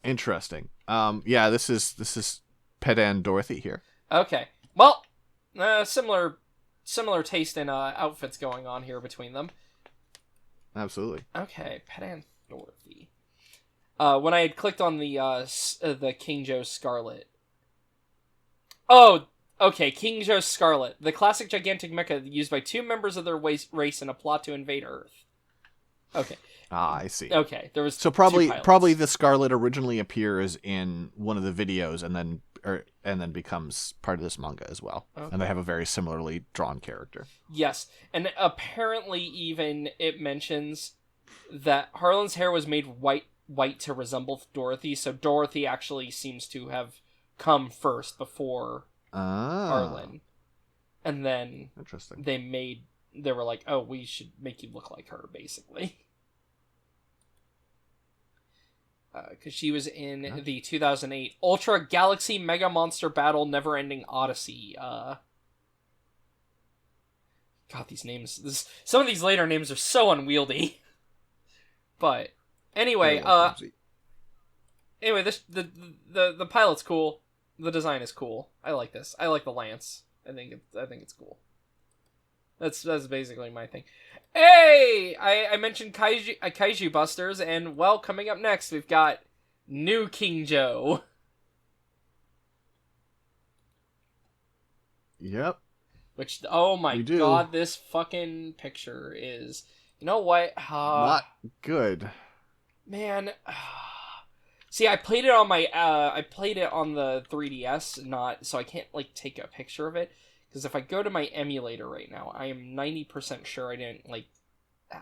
Interesting. Yeah, this is Pedan Dorothy here. Okay. Well, similar taste in outfits going on here between them. Absolutely. Okay, Pedan Dorothy. When I had clicked on the King Joe Scarlet. Oh, okay, King Joe Scarlet, the classic gigantic mecha used by 2 members of their race in a plot to invade Earth. Okay. I see. Okay, there was so probably the Scarlet originally appears in one of the videos and then becomes part of this manga as well. Okay. And they have a very similarly drawn character. Yes, and apparently even it mentions that Harlan's hair was made white to resemble Dorothy, so Dorothy actually seems to have come first before Harlan. And then interesting. They were like, oh, we should make you look like her, basically. Because she was in the 2008 Ultra Galaxy Mega Monster Battle Never Ending Odyssey. God, these names... some of these later names are so unwieldy. But, anyway, the pilot's cool. The design is cool. I like this. I like the lance. I think it's cool. That's basically my thing. Hey! I mentioned Kaiju Busters, and, well, coming up next, we've got new King Joe. Yep. Which, oh my god, this fucking picture is... You know what? Not good. Man... See, I played it on the 3DS, so I can't, like, take a picture of it. Because if I go to my emulator right now, I am 90% sure I didn't, like,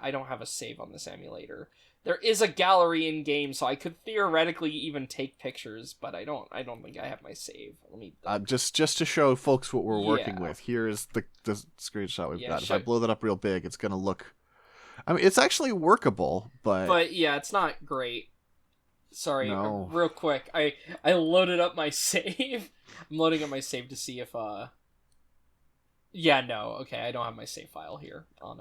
I don't have a save on this emulator. There is a gallery in game, so I could theoretically even take pictures, but I don't think I have my save. Let me just to show folks what we're working with. Here is the screenshot we've got. If I blow that up real big, it's gonna look. I mean, it's actually workable, but yeah, it's not great. Sorry, no. Real quick. I loaded up my save. I'm loading up my save to see if Yeah, no. Okay, I don't have my save file here on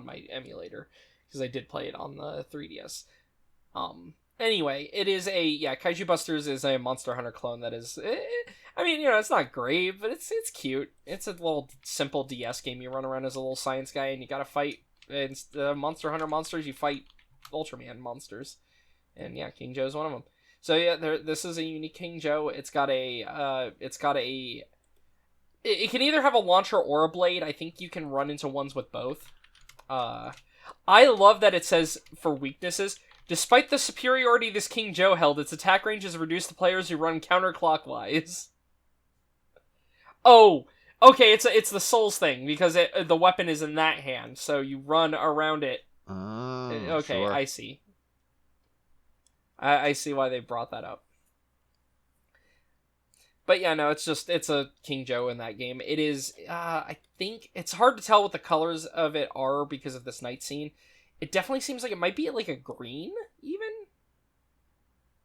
my emulator because I did play it on the 3DS. Anyway, it is Kaiju Busters is a Monster Hunter clone that is I mean, it's not great, but it's cute. It's a little simple DS game. You run around as a little science guy and you got to fight Monster Hunter monsters, you fight Ultraman monsters. And yeah, King Joe's one of them. So yeah, this is a unique King Joe. It can either have a launcher or a blade. I think you can run into ones with both. I love that it says for weaknesses, despite the superiority this King Joe held, its attack range is reduced to players who run counterclockwise. Oh, okay, it's the Souls thing, because the weapon is in that hand, so you run around it. Oh, okay, sure. I see. I see why they brought that up. But yeah, no, it's a King Joe in that game. It is, I think, it's hard to tell what the colors of it are because of this night scene. It definitely seems like it might be like a green, even?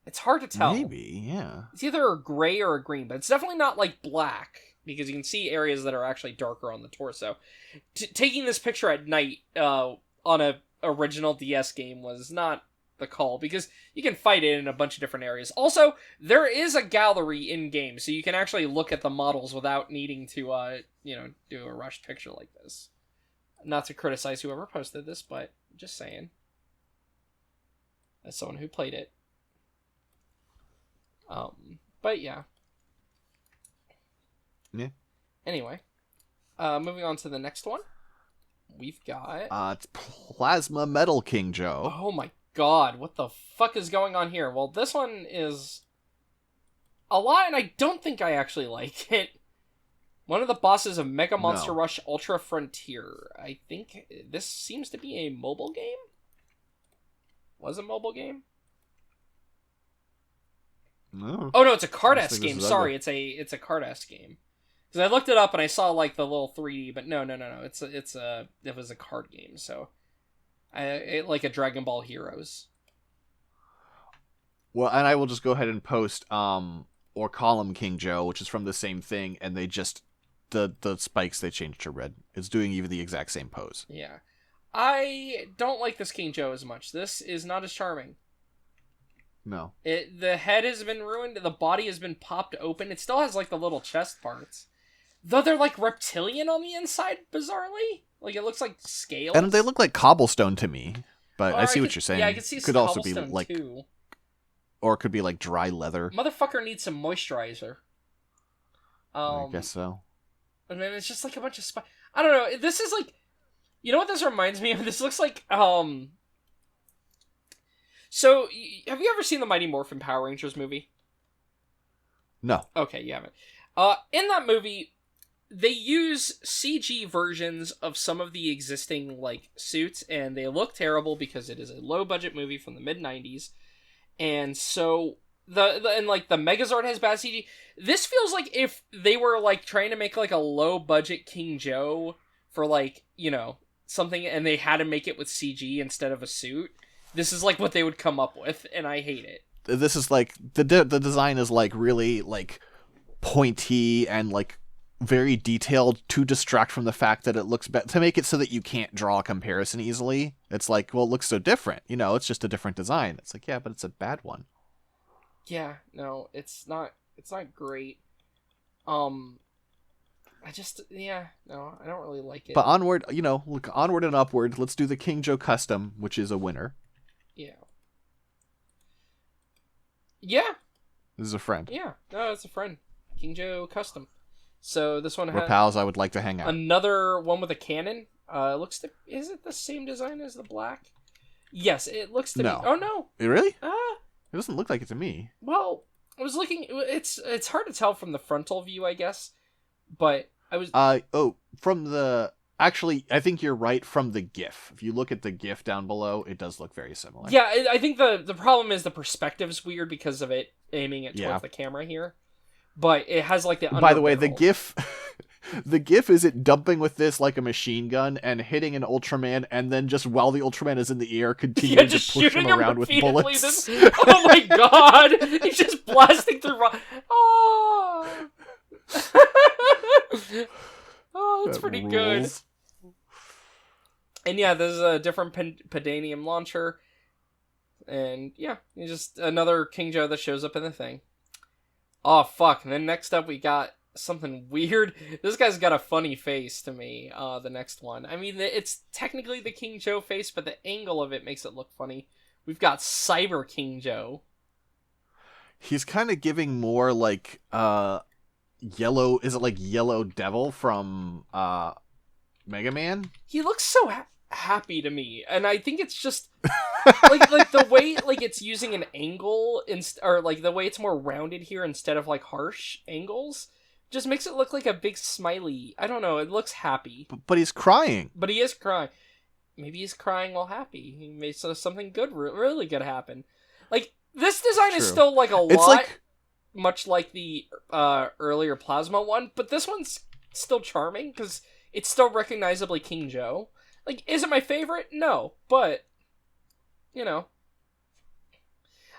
It's hard to tell. Maybe, yeah. It's either a gray or a green, but it's definitely not like black, because you can see areas that are actually darker on the torso. Taking this picture at night on a original DS game was not the call, because you can fight it in a bunch of different areas. Also, there is a gallery in game, so you can actually look at the models without needing to do a rushed picture like this. Not to criticize whoever posted this, but just saying, as someone who played it. But yeah. Anyway, moving on to the next one, we've got it's Plasma Metal King Joe. Oh my god, what the fuck is going on here? Well, this one is a lot, and I don't think I actually like it. One of the bosses of Mega Monster Rush Ultra Frontier. I think this seems to be a mobile game? Was a mobile game? No. Oh no, it's a card-esque game. Sorry, it's a card-esque game. Because I looked it up and I saw like the little 3D, but no. It was a card game, so like a Dragon Ball Heroes. Well, and I will just go ahead and post Orichalcum King Joe, which is from the same thing, and they just the spikes they changed to red. It's doing even the exact same pose. Yeah. I don't like this King Joe as much. This is not as charming. No. The head has been ruined, the body has been popped open. It still has like the little chest parts. Though they're like reptilian on the inside, bizarrely. Like it looks like scales. And they look like cobblestone to me. But I see what you're saying. Yeah, I can see could also be like too. Or it could be like dry leather. Motherfucker needs some moisturizer. I guess so. And then it's just like a bunch of I don't know. This is like, you know what this reminds me of? This looks like So, have you ever seen the Mighty Morphin Power Rangers movie? No. Okay, you haven't. In that movie, they use CG versions of some of the existing like suits, and they look terrible because it is a low budget movie from the mid-90s. And so and like the Megazord has bad CG. This feels like if they were like trying to make like a low budget King Joe for like, something, and they had to make it with CG instead of a suit. This is like what they would come up with, and I hate it. This is like the design is like really like pointy and like very detailed to distract from the fact that it looks to make it so that you can't draw a comparison easily. It's like, well, it looks so different. It's just a different design. It's like, yeah, but it's a bad one. Yeah, no, it's not great. I don't really like it. But onward, look, onward and upward. Let's do the King Joe custom, which is a winner. Yeah. Yeah. This is a friend. Yeah, no, it's a friend. King Joe custom. So this one We're pals. I would like to hang out. Another one with a cannon. Is it the same design as the black? Yes, it looks to me. Oh no. It really? It doesn't look like it to me. Well, I was looking. It's hard to tell from the frontal view, I guess. But I was. From the Actually, I think you're right from the GIF. If you look at the GIF down below, it does look very similar. Yeah, I think the problem is the perspective's weird because of it aiming it towards Yeah. the camera here. But it has like the By the way, the underbarrel. GIF the GIF is it dumping with this like a machine gun and hitting an Ultraman, and then just while the Ultraman is in the air, continuing to push him around with repeatedly. bullets. Oh my god! He's just blasting through. Oh, oh, that's That pretty rules. good. And yeah, there's a different Pedanium launcher. And yeah, just another King Joe that shows up in the thing. Oh, fuck. And then next up we got something weird. This guy's got a funny face to me, the next one. I mean, it's technically the King Joe face, but the angle of it makes it look funny. We've got Cyber King Joe. He's kind of giving more like yellow. Is it like Yellow Devil from Mega Man? He looks so happy to me, and I think it's just like the way like it's using an angle or like the way it's more rounded here instead of like harsh angles just makes it look like a big smiley. I don't know, it looks happy. But he's crying. But he is crying. Maybe he's crying while happy. He made something good, really good happen. Like, this design is still like a It's lot like... much like the earlier Plasma one, but this one's still charming because it's still recognizably King Joe. Like, is it my favorite? No, but you know,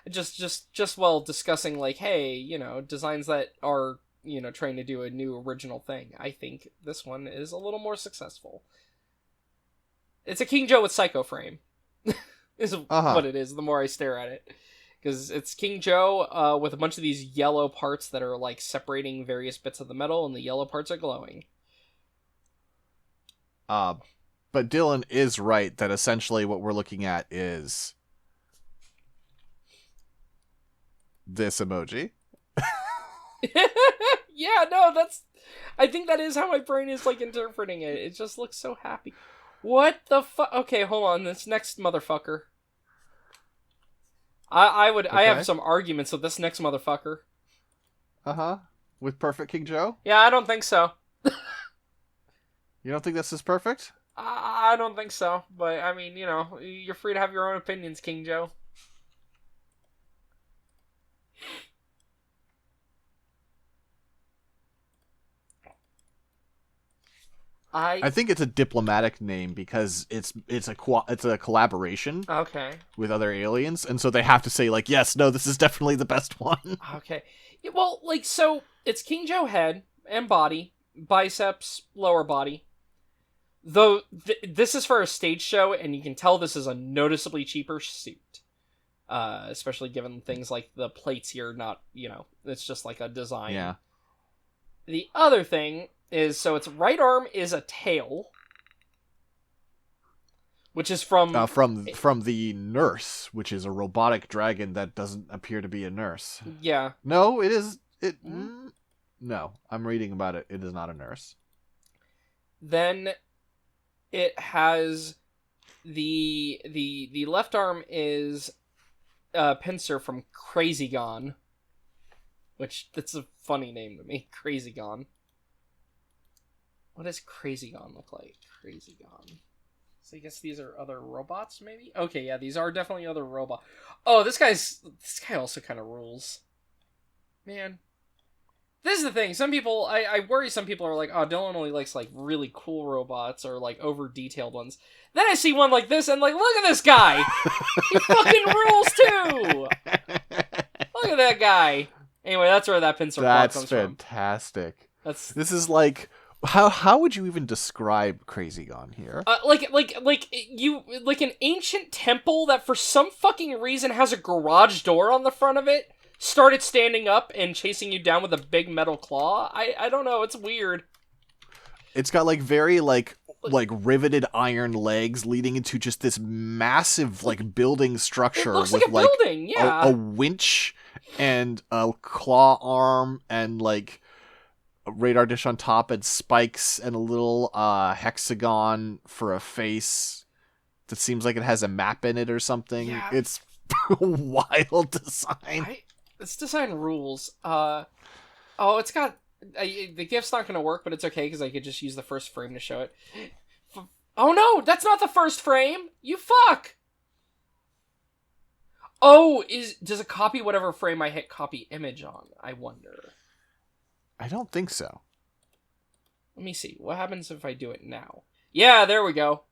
just while discussing like, hey, you know, designs that are, you know, trying to do a new original thing, I think this one is a little more successful. It's a King Joe with Psycho Frame, is what it is. The more I stare at it, because it's King Joe with a bunch of these yellow parts that are like separating various bits of the metal, and the yellow parts are glowing. But Dylan is right that essentially what we're looking at is this emoji. Yeah, no, I think that is how my brain is like interpreting it. It just looks so happy. What the fuck? Okay, hold on. This next motherfucker. I have some arguments with this next motherfucker. With Perfect King Joe? Yeah, I don't think so. You don't think this is perfect? I don't think so, but I mean, you know, you're free to have your own opinions, King Joe. I think it's a diplomatic name because it's a collaboration. Okay. With other aliens, and so they have to say like, yes, no, this is definitely the best one. Okay. Yeah, well, like, so it's King Joe head and body, biceps, lower body. Though this is for a stage show, and you can tell this is a noticeably cheaper suit. Especially given things like the plates here, not, you know, it's just like a design. Yeah. The other thing is, so its right arm is a tail, which is from the nurse, which is a robotic dragon that doesn't appear to be a nurse. Yeah. No, it is. No, I'm reading about it. It is not a nurse. Then it has the left arm is a pincer from Crazygon, which that's a funny name to me. Crazygon. What does Crazygon look like? Crazygon. So I guess these are other robots, maybe? Okay, yeah, these are definitely other robots. Oh, this guy also kind of rules. Man. This is the thing. Some people, I worry some people are like, oh, Dylan only likes, like, really cool robots or, like, over-detailed ones. Then I see one like this and, like, look at this guy! He fucking rules, too! Look at that guy! Anyway, that's where that pincer plot comes from. That's fantastic. This is like... How would you even describe Crazygon here? Like an ancient temple that for some fucking reason has a garage door on the front of it, started standing up and chasing you down with a big metal claw. I don't know, it's weird. It's got like very like riveted iron legs leading into just this massive like building structure. It looks with like a building, yeah. A winch and a claw arm and like a radar dish on top and spikes and a little hexagon for a face that seems like it has a map in it or something. Yeah. It's a wild design. This design rules. It's got... the GIF's not going to work, but it's okay because I could just use the first frame to show it. Oh no, that's not the first frame! You fuck! Oh, does it copy whatever frame I hit copy image on? I wonder. I don't think so. Let me see. What happens if I do it now? Yeah, there we go.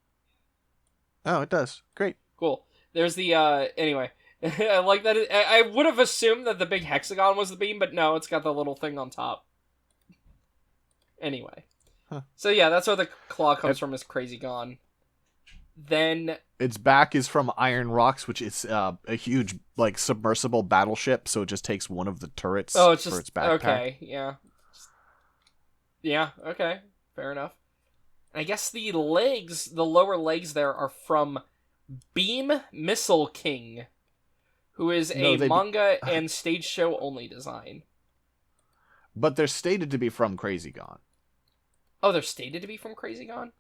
Oh, it does. Great. Cool. There's the, anyway. I like that. I would have assumed that the big hexagon was the beam, but no, it's got the little thing on top. Anyway. Huh. So yeah, that's where the claw comes from, is Crazygon. Then... Its back is from Iron Rocks, which is a huge, like, submersible battleship, so it just takes one of the turrets it's just, for its backpack. Okay, yeah. Yeah, okay. Fair enough. I guess the legs, the lower legs there, are from Beam Missile King, who is a manga and stage show only design. But they're stated to be from Crazygon. Oh, they're stated to be from Crazygon?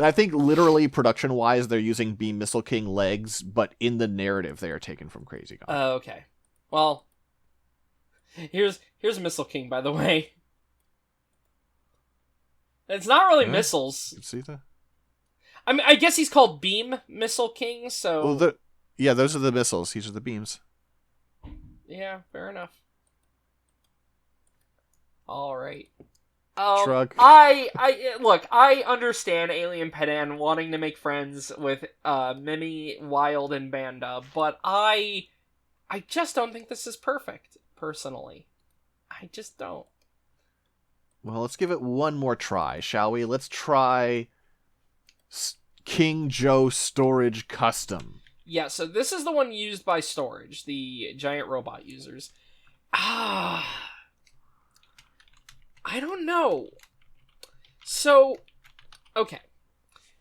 I think literally production-wise, they're using Beam Missile King legs, but in the narrative, they are taken from Crazygon. Oh, okay. Well, here's Missile King, by the way. It's not really missiles. You see that? I mean, I guess he's called Beam Missile King, so... Well, yeah, those are the missiles. These are the beams. Yeah, fair enough. All right. Shrug. Look, I understand Alien Pedan wanting to make friends with Mimi, Wild, and Banda, but I just don't think this is perfect, personally. I just don't. Well, let's give it one more try, shall we? Let's try King Joe Storage Custom. Yeah, so this is the one used by Storage, the giant robot users. I don't know. So, okay.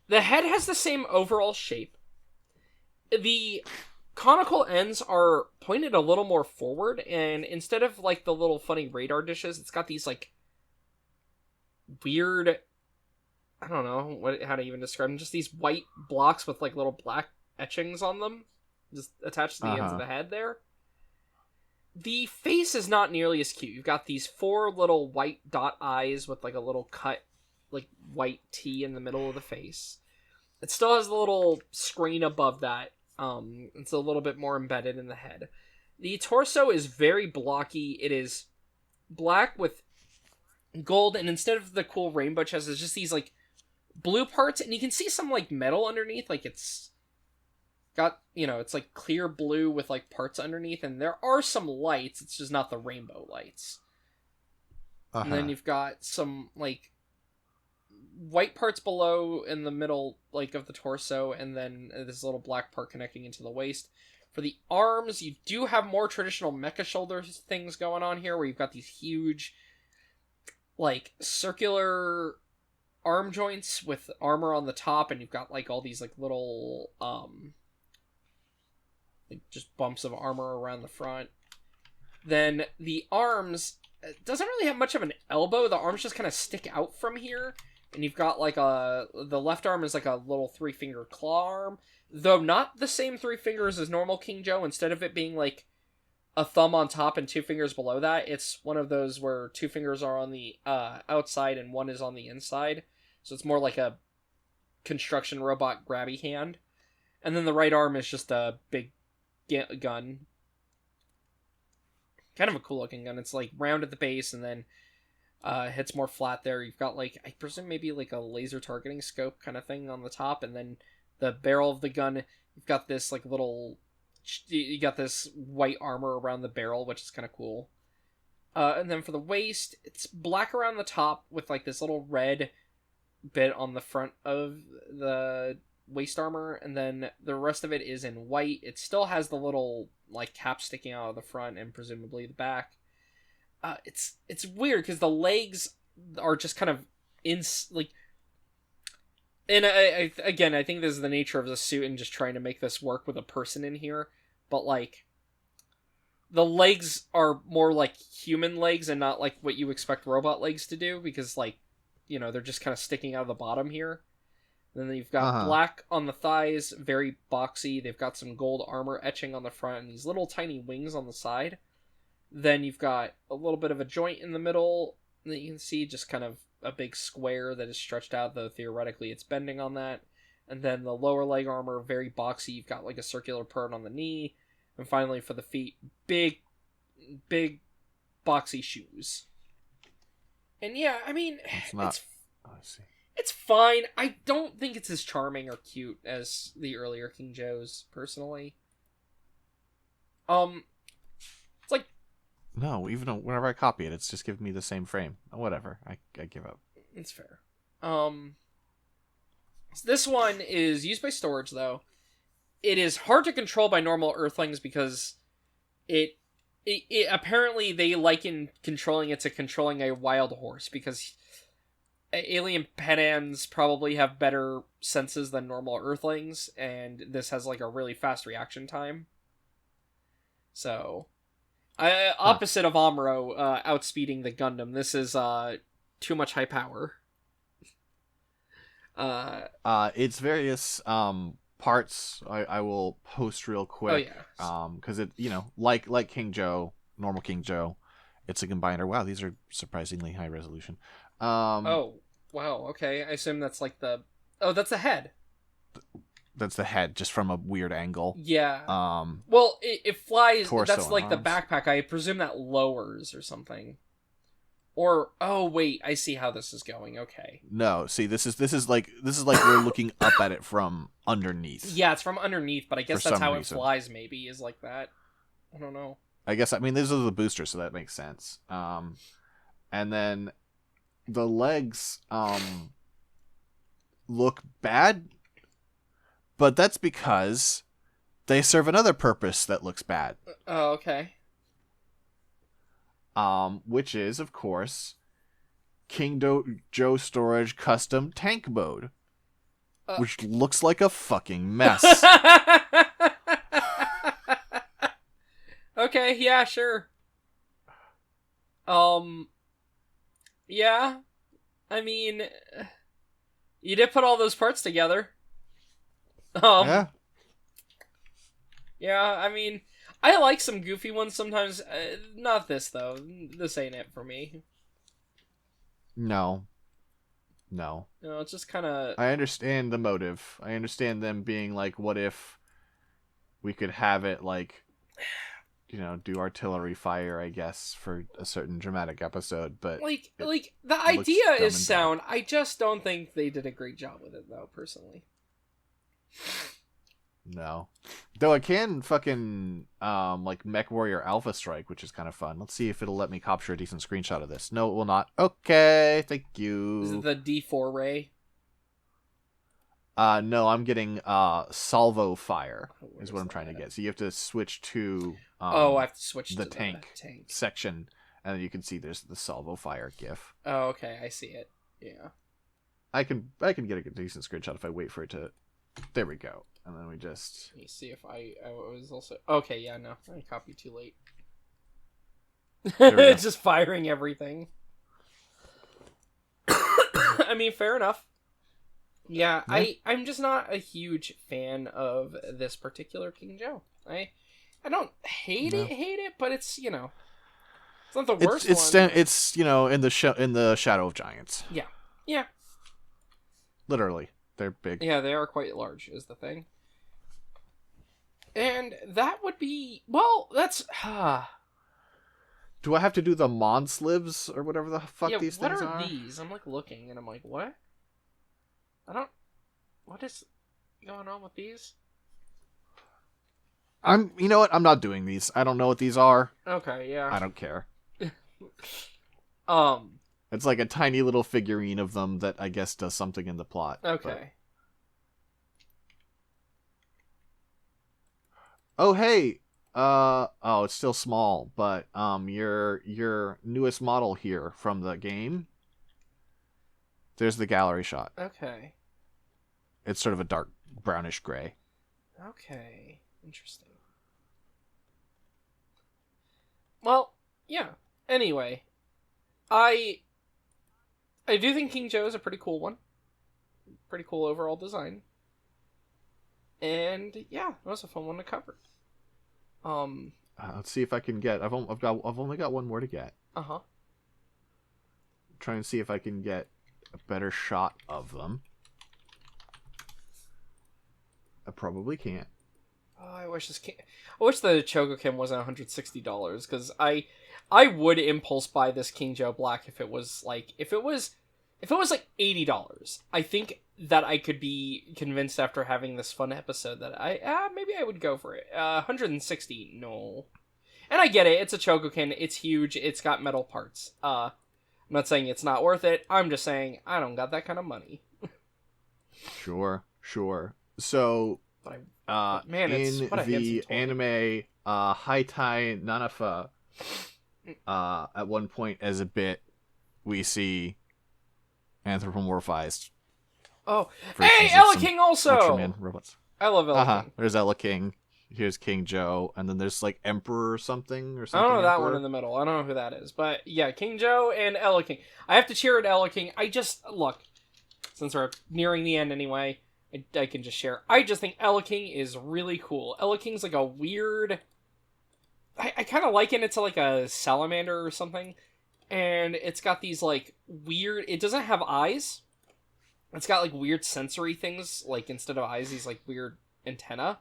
The head has the same overall shape. The conical ends are pointed a little more forward, and instead of, like, the little funny radar dishes, it's got these, like, weird... I don't know how to even describe them. Just these white blocks with, like, little black etchings on them. Just attached to the ends of the head there. The face is not nearly as cute. You've got these 4 little white dot eyes with like a little cut, like white T in the middle of the face. It still has a little screen above that. It's a little bit more embedded in the head. The torso is very blocky. It is black with gold, and instead of the cool rainbow chest, it's just these like blue parts, and you can see some like metal underneath, like it's got, you know, it's like clear blue with like parts underneath, and there are some lights, it's just not the rainbow lights. And then you've got some like white parts below in the middle like of the torso, and then this little black part connecting into the waist. For the arms, you do have more traditional mecha shoulder things going on here, where you've got these huge like circular arm joints with armor on the top, and you've got like all these like little like just bumps of armor around the front. Then the arms, it doesn't really have much of an elbow. The arms just kind of stick out from here, and you've got like the left arm is like a little 3-finger claw arm, though not the same 3 fingers as normal King Joe. Instead of it being like a thumb on top and 2 fingers below that, it's one of those where 2 fingers are on the outside and 1 is on the inside. So it's more like a construction robot grabby hand. And then the right arm is just a big gun. Kind of a cool looking gun. It's like round at the base and then hits more flat there. You've got like, I presume maybe like a laser targeting scope kind of thing on the top, and then the barrel of the gun, you've got this like little, you got this white armor around the barrel, which is kind of cool. And then for the waist, it's black around the top with like this little red bit on the front of the waist armor, and then the rest of it is in white. It still has the little like cap sticking out of the front and presumably the back. It's weird because the legs are just kind of in like, and I again, I think this is the nature of the suit and just trying to make this work with a person in here, but like the legs are more like human legs and not like what you expect robot legs to do, because like, you know, they're just kind of sticking out of the bottom here. Then you've got black on the thighs, very boxy. They've got some gold armor etching on the front and these little tiny wings on the side. Then you've got a little bit of a joint in the middle that you can see, just kind of a big square that is stretched out, though theoretically it's bending on that. And then the lower leg armor, very boxy. You've got like a circular purr on the knee. And finally for the feet, big boxy shoes. And yeah, I mean, it's fine. I don't think it's as charming or cute as the earlier King Joes, personally. It's like... No, even whenever I copy it, it's just giving me the same frame. Whatever, I give up. It's fair. So this one is used by storage, though. It is hard to control by normal Earthlings because it apparently they liken controlling it to controlling a wild horse, because alien Penans probably have better senses than normal Earthlings, and this has like a really fast reaction time. So, opposite of Amuro outspeeding the Gundam, this is too much high power. Its various parts I will post real quick. Oh yeah. Because it, like King Joe, normal King Joe, it's a combiner. Wow, these are surprisingly high resolution. Oh wow. Okay, I assume that's like that's the head. That's the head, just from a weird angle. Yeah. Well, it flies. That's like the arms. backpack. I presume that lowers or something. Or oh wait, I see how this is going. Okay. No, see, this is like we're looking up at it from underneath. Yeah, it's from underneath, but I guess that's how reason. it flies. Maybe is like that. I don't know. I mean, these are the boosters, so that makes sense. And then the legs look bad, but that's because they serve another purpose that looks bad. Oh, okay. Which is, of course, King Joe Storage Custom Tank Mode, which looks like a fucking mess. Okay, yeah, sure. Yeah. I mean, you did put all those parts together. Yeah. Yeah, I mean, I like some goofy ones sometimes. Not this, though. This ain't it for me. No, it's just kind of... I understand the motive. I understand them being like, what if we could have it, like, do artillery fire, I guess, for a certain dramatic episode, but... Like, the idea is sound. I just don't think they did a great job with it, though, personally. No. Though I can fucking, like, Mech Warrior Alpha Strike, which is kind of fun. Let's see if it'll let me capture a decent screenshot of this. No, it will not. Okay, thank you. Is it the D4 ray? No, I'm getting, Salvo Fire, is what I'm trying to get. So you have to switch to, I have to switch the to tank the tank section, and then you can see there's the Salvo Fire GIF. Oh, okay, I see it. Yeah. I can get a decent screenshot if I wait for it to... There we go. And then we just... Let me see if I was also... Okay, yeah, no. I copied too late. It's just firing everything. I mean, fair enough. Yeah, I'm just not a huge fan of this particular King Joe. I don't hate it, but it's, it's not the worst one. It's in the shadow of giants. Yeah. Yeah. Literally. They're big. Yeah, they are quite large, is the thing. And that would be... Well, that's... Do I have to do the Monslivs or whatever the fuck these things are? What are these? I'm, looking, and I'm like, what? What is going on with these? You know what? I'm not doing these. I don't know what these are. Okay, yeah. I don't care. It's like a tiny little figurine of them that I guess does something in the plot. Okay. But... Oh, hey. It's still small, but your newest model here from the game. There's the gallery shot. Okay. It's sort of a dark brownish gray. Okay. Interesting. Well, yeah. Anyway, I do think King Joe is a pretty cool one. Pretty cool overall design. And yeah, it was a fun one to cover. Let's see if I can get. I've only got one more to get. Uh-huh. Try and see if I can get a better shot of them. I probably can't. Oh, I wish the Chogokin wasn't $160 because I would impulse buy this King Joe Black if it was like like $80. I think that I could be convinced after having this fun episode that maybe I would go for it. 160, no. And I get it. It's a Chogokin. It's huge. It's got metal parts. I'm not saying it's not worth it. I'm just saying I don't got that kind of money. Sure. So, man, it's in what a the handsome toy. anime, Haitai Nanafa, at one point as a bit, we see anthropomorphized. Oh, versions hey, of Ella some King also! Ultraman robots. I love Ella King. There's Ella King. Here's King Joe. And then there's like Emperor or something. I don't know that one in the middle. I don't know who that is. But yeah, King Joe and Ella King. I have to cheer at Ella King. Look, since we're nearing the end anyway, I can just share. I just think Ella King is really cool. Ella King's like a weird... I kind of liken it to like a salamander or something. And it's got these like weird... It doesn't have eyes. It's got like weird sensory things. Like instead of eyes, these like weird antenna.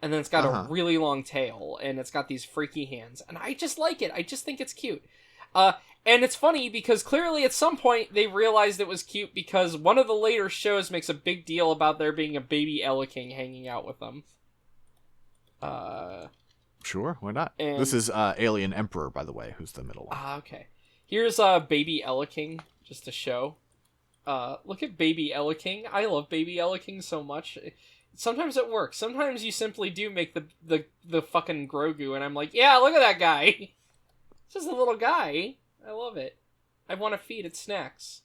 And then it's got a really long tail. And it's got these freaky hands. And I just like it. I just think it's cute. And it's funny because clearly at some point they realized it was cute because one of the later shows makes a big deal about there being a baby Ella King hanging out with them. Sure, why not? And... This is Alien Emperor, by the way, who's the middle one. Okay. Here's baby Ella King, just to show. Look at baby Ella King. I love baby Ella King so much. Sometimes it works. Sometimes you simply do make the fucking Grogu, and I'm like, yeah, look at that guy. It's just a little guy. I love it. I want to feed it snacks.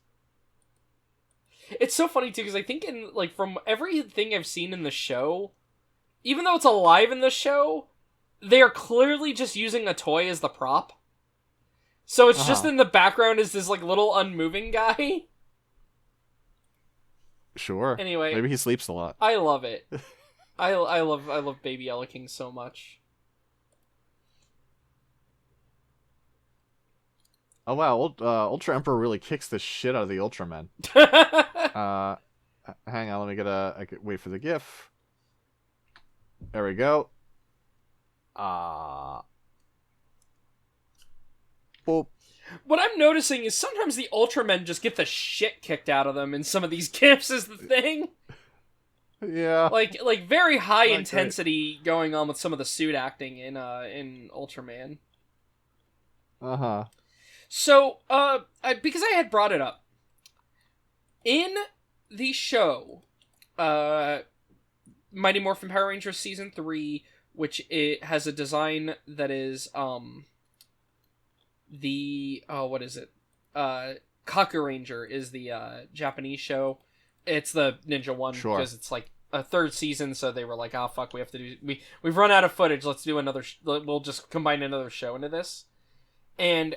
It's so funny too because I think from everything I've seen in the show, even though it's alive in the show, they are clearly just using a toy as the prop. So it's just in the background is this like little unmoving guy. Sure. Anyway, maybe he sleeps a lot. I love it. I love baby Ella King so much. Oh wow, Ultra Emperor really kicks the shit out of the Ultramen. Hang on, let me wait for the GIF. There we go. Boop. What I'm noticing is sometimes the Ultramen just get the shit kicked out of them in some of these GIFs is the thing. Yeah. Like very high intensity going on with some of the suit acting in Ultraman. So, because I had brought it up, in the show, Mighty Morphin Power Rangers Season 3, which it has a design that is, what is it? Kaku Ranger is the, Japanese show. It's the ninja one, because it's like a third season, so they were like, oh fuck, we've run out of footage, let's do another, we'll just combine another show into this. And...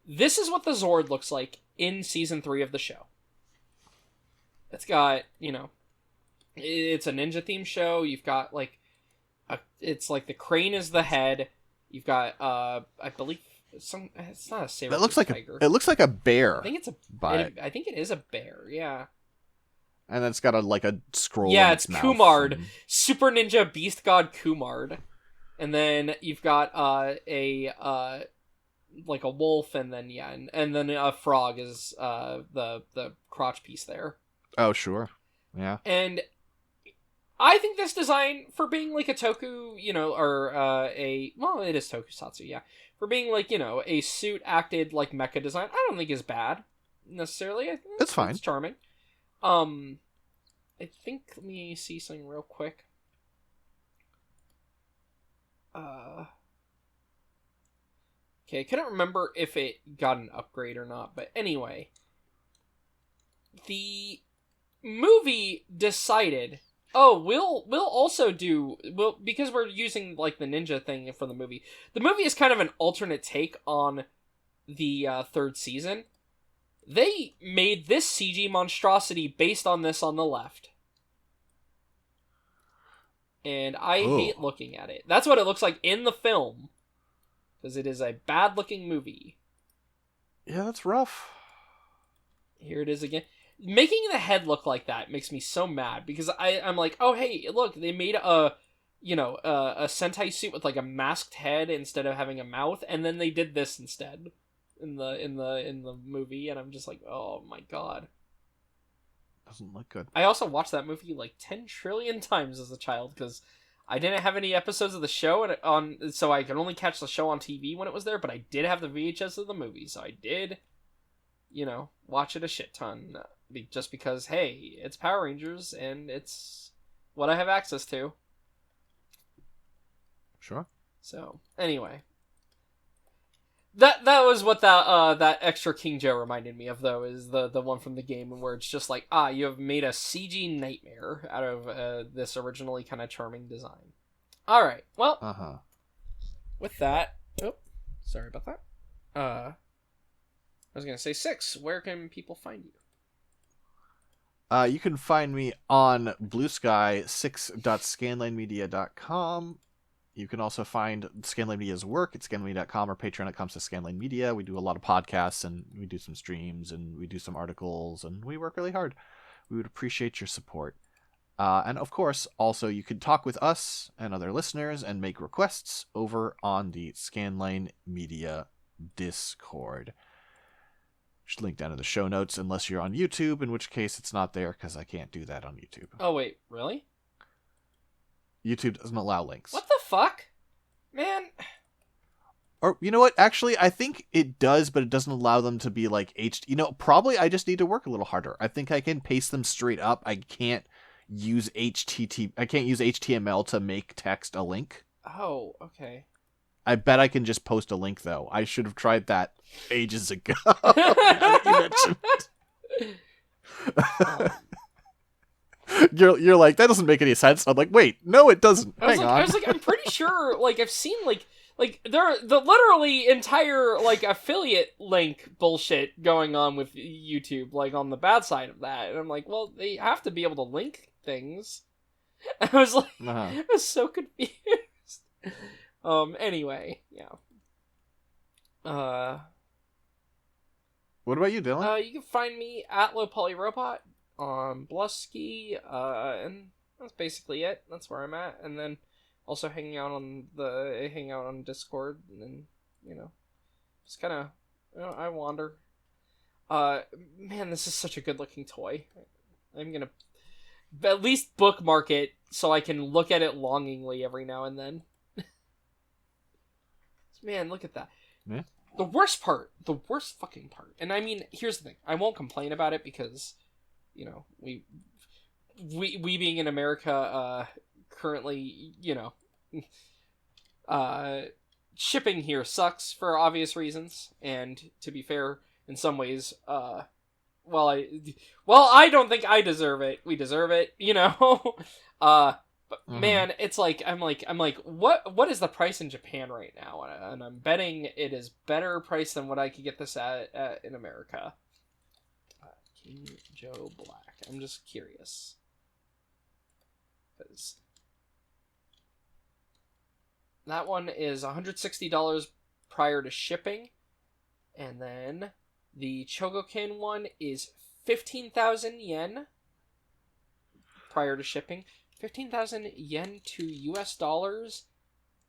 This is what the Zord looks like in Season 3 of the show. It's got, it's a ninja-themed show. You've got, like, it's like the crane is the head. You've got, I believe, it's not a saber tiger. It looks like a bear. I think it's I think it is a bear, yeah. And then it's got a scroll Yeah, in it's mouth Kumard. Super Ninja Beast God Kumard. And then you've got, like a wolf, and then and then a frog is the crotch piece there. Oh sure, yeah. And I think this design for being like a toku, or it is tokusatsu, yeah. For being like a suit acted like mecha design, I don't think is bad necessarily. I think it's fine. It's charming. I think let me see something real quick. Okay, I couldn't remember if it got an upgrade or not, but anyway. The movie decided, we'll also because we're using, like, the ninja thing for the movie. The movie is kind of an alternate take on the third season. They made this CG monstrosity based on this on the left. And I hate looking at it. That's what it looks like in the film. Because it is a bad-looking movie. Yeah, that's rough. Here it is again. Making the head look like that makes me so mad because I'm like, oh hey, look, they made a Sentai suit with like a masked head instead of having a mouth, and then they did this instead in the movie, and I'm just like, oh my god. Doesn't look good. I also watched that movie like 10 trillion times as a child because I didn't have any episodes of the show so I could only catch the show on TV when it was there, but I did have the VHS of the movie, so I did, watch it a shit ton. Just because, hey, it's Power Rangers, and it's what I have access to. Sure. So, anyway. That was what that extra King Joe reminded me of, though, is the one from the game where it's just like, you have made a CG nightmare out of this originally kind of charming design. Alright, well, with that... Oh, sorry about that. I was going to say 6. Where can people find you? You can find me on Blue Sky 6.scanlinemedia.com. You can also find Scanline Media's work at scanlinemedia.com or patreon.com/Scanline Media. We do a lot of podcasts, and we do some streams, and we do some articles, and we work really hard. We would appreciate your support. And of course, also, you can talk with us and other listeners and make requests over on the Scanline Media Discord. Just link down in the show notes, unless you're on YouTube, in which case it's not there because I can't do that on YouTube. Oh, wait, really? YouTube doesn't allow links. What the fuck? Man. Or, you know what? Actually, I think it does, but it doesn't allow them to be like probably I just need to work a little harder. I think I can paste them straight up. I can't use HTML to make text a link. Oh, okay. I bet I can just post a link, though. I should have tried that ages ago. Now that you mentioned it. You're like, that doesn't make any sense. I'm like, wait, no, it doesn't. Hang on. I was like, I'm pretty sure, like, I've seen, like there the literally entire, like, affiliate link bullshit going on with YouTube, like, on the bad side of that. And I'm like, well, they have to be able to link things. And I was like, I was so confused. Anyway, yeah. What about you, Dylan? You can find me at LowPolyRobot on Blusky, and that's basically it. That's where I'm at. And then also hanging out on Discord, and then, just kind of, I wander. Man, this is such a good looking toy. I'm gonna at least bookmark it so I can look at it longingly every now and then. Man, look at that. Yeah. The worst fucking part. And I mean, here's the thing. I won't complain about it because, we being in America, currently, shipping here sucks for obvious reasons. And to be fair, in some ways, I don't think I deserve it. We deserve it, But man, it's like I'm like, what is the price in Japan right now? And I'm betting it is better price than what I could get this at in America. King Joe Black. I'm just curious. Because that one is $160 prior to shipping, and then the Chogokin one is 15,000 yen prior to shipping. 15,000 yen to US dollars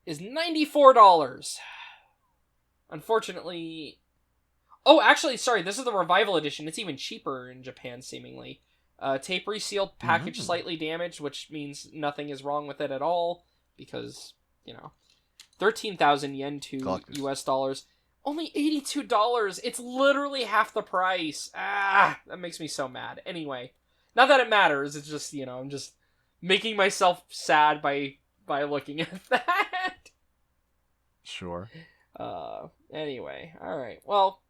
is $94. Unfortunately... Oh, actually, sorry, this is the Revival Edition. It's even cheaper in Japan, seemingly. Tape resealed, package slightly damaged, which means nothing is wrong with it at all, because, 13,000 yen to US dollars. Only $82! It's literally half the price! That makes me so mad. Anyway, not that it matters, it's just, I'm just making myself sad by looking at that. Sure. Anyway, alright, well...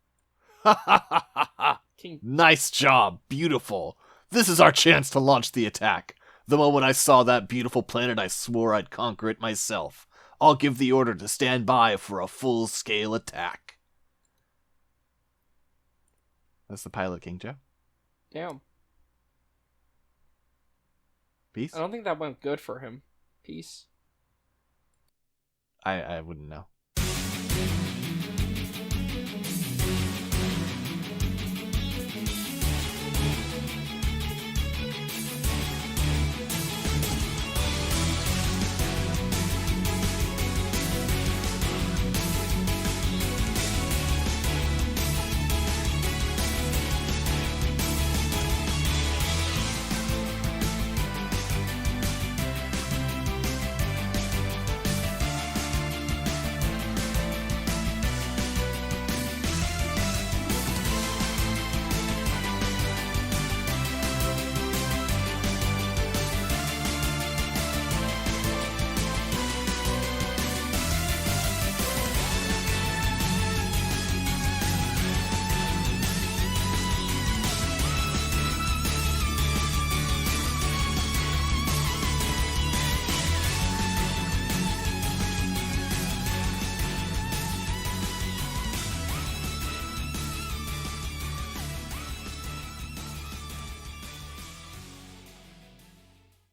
Nice job, beautiful. This is our chance to launch the attack. The moment I saw that beautiful planet, I swore I'd conquer it myself. I'll give the order to stand by for a full-scale attack. That's the pilot, King Joe. Damn. Peace? I don't think that went good for him. Peace. I wouldn't know.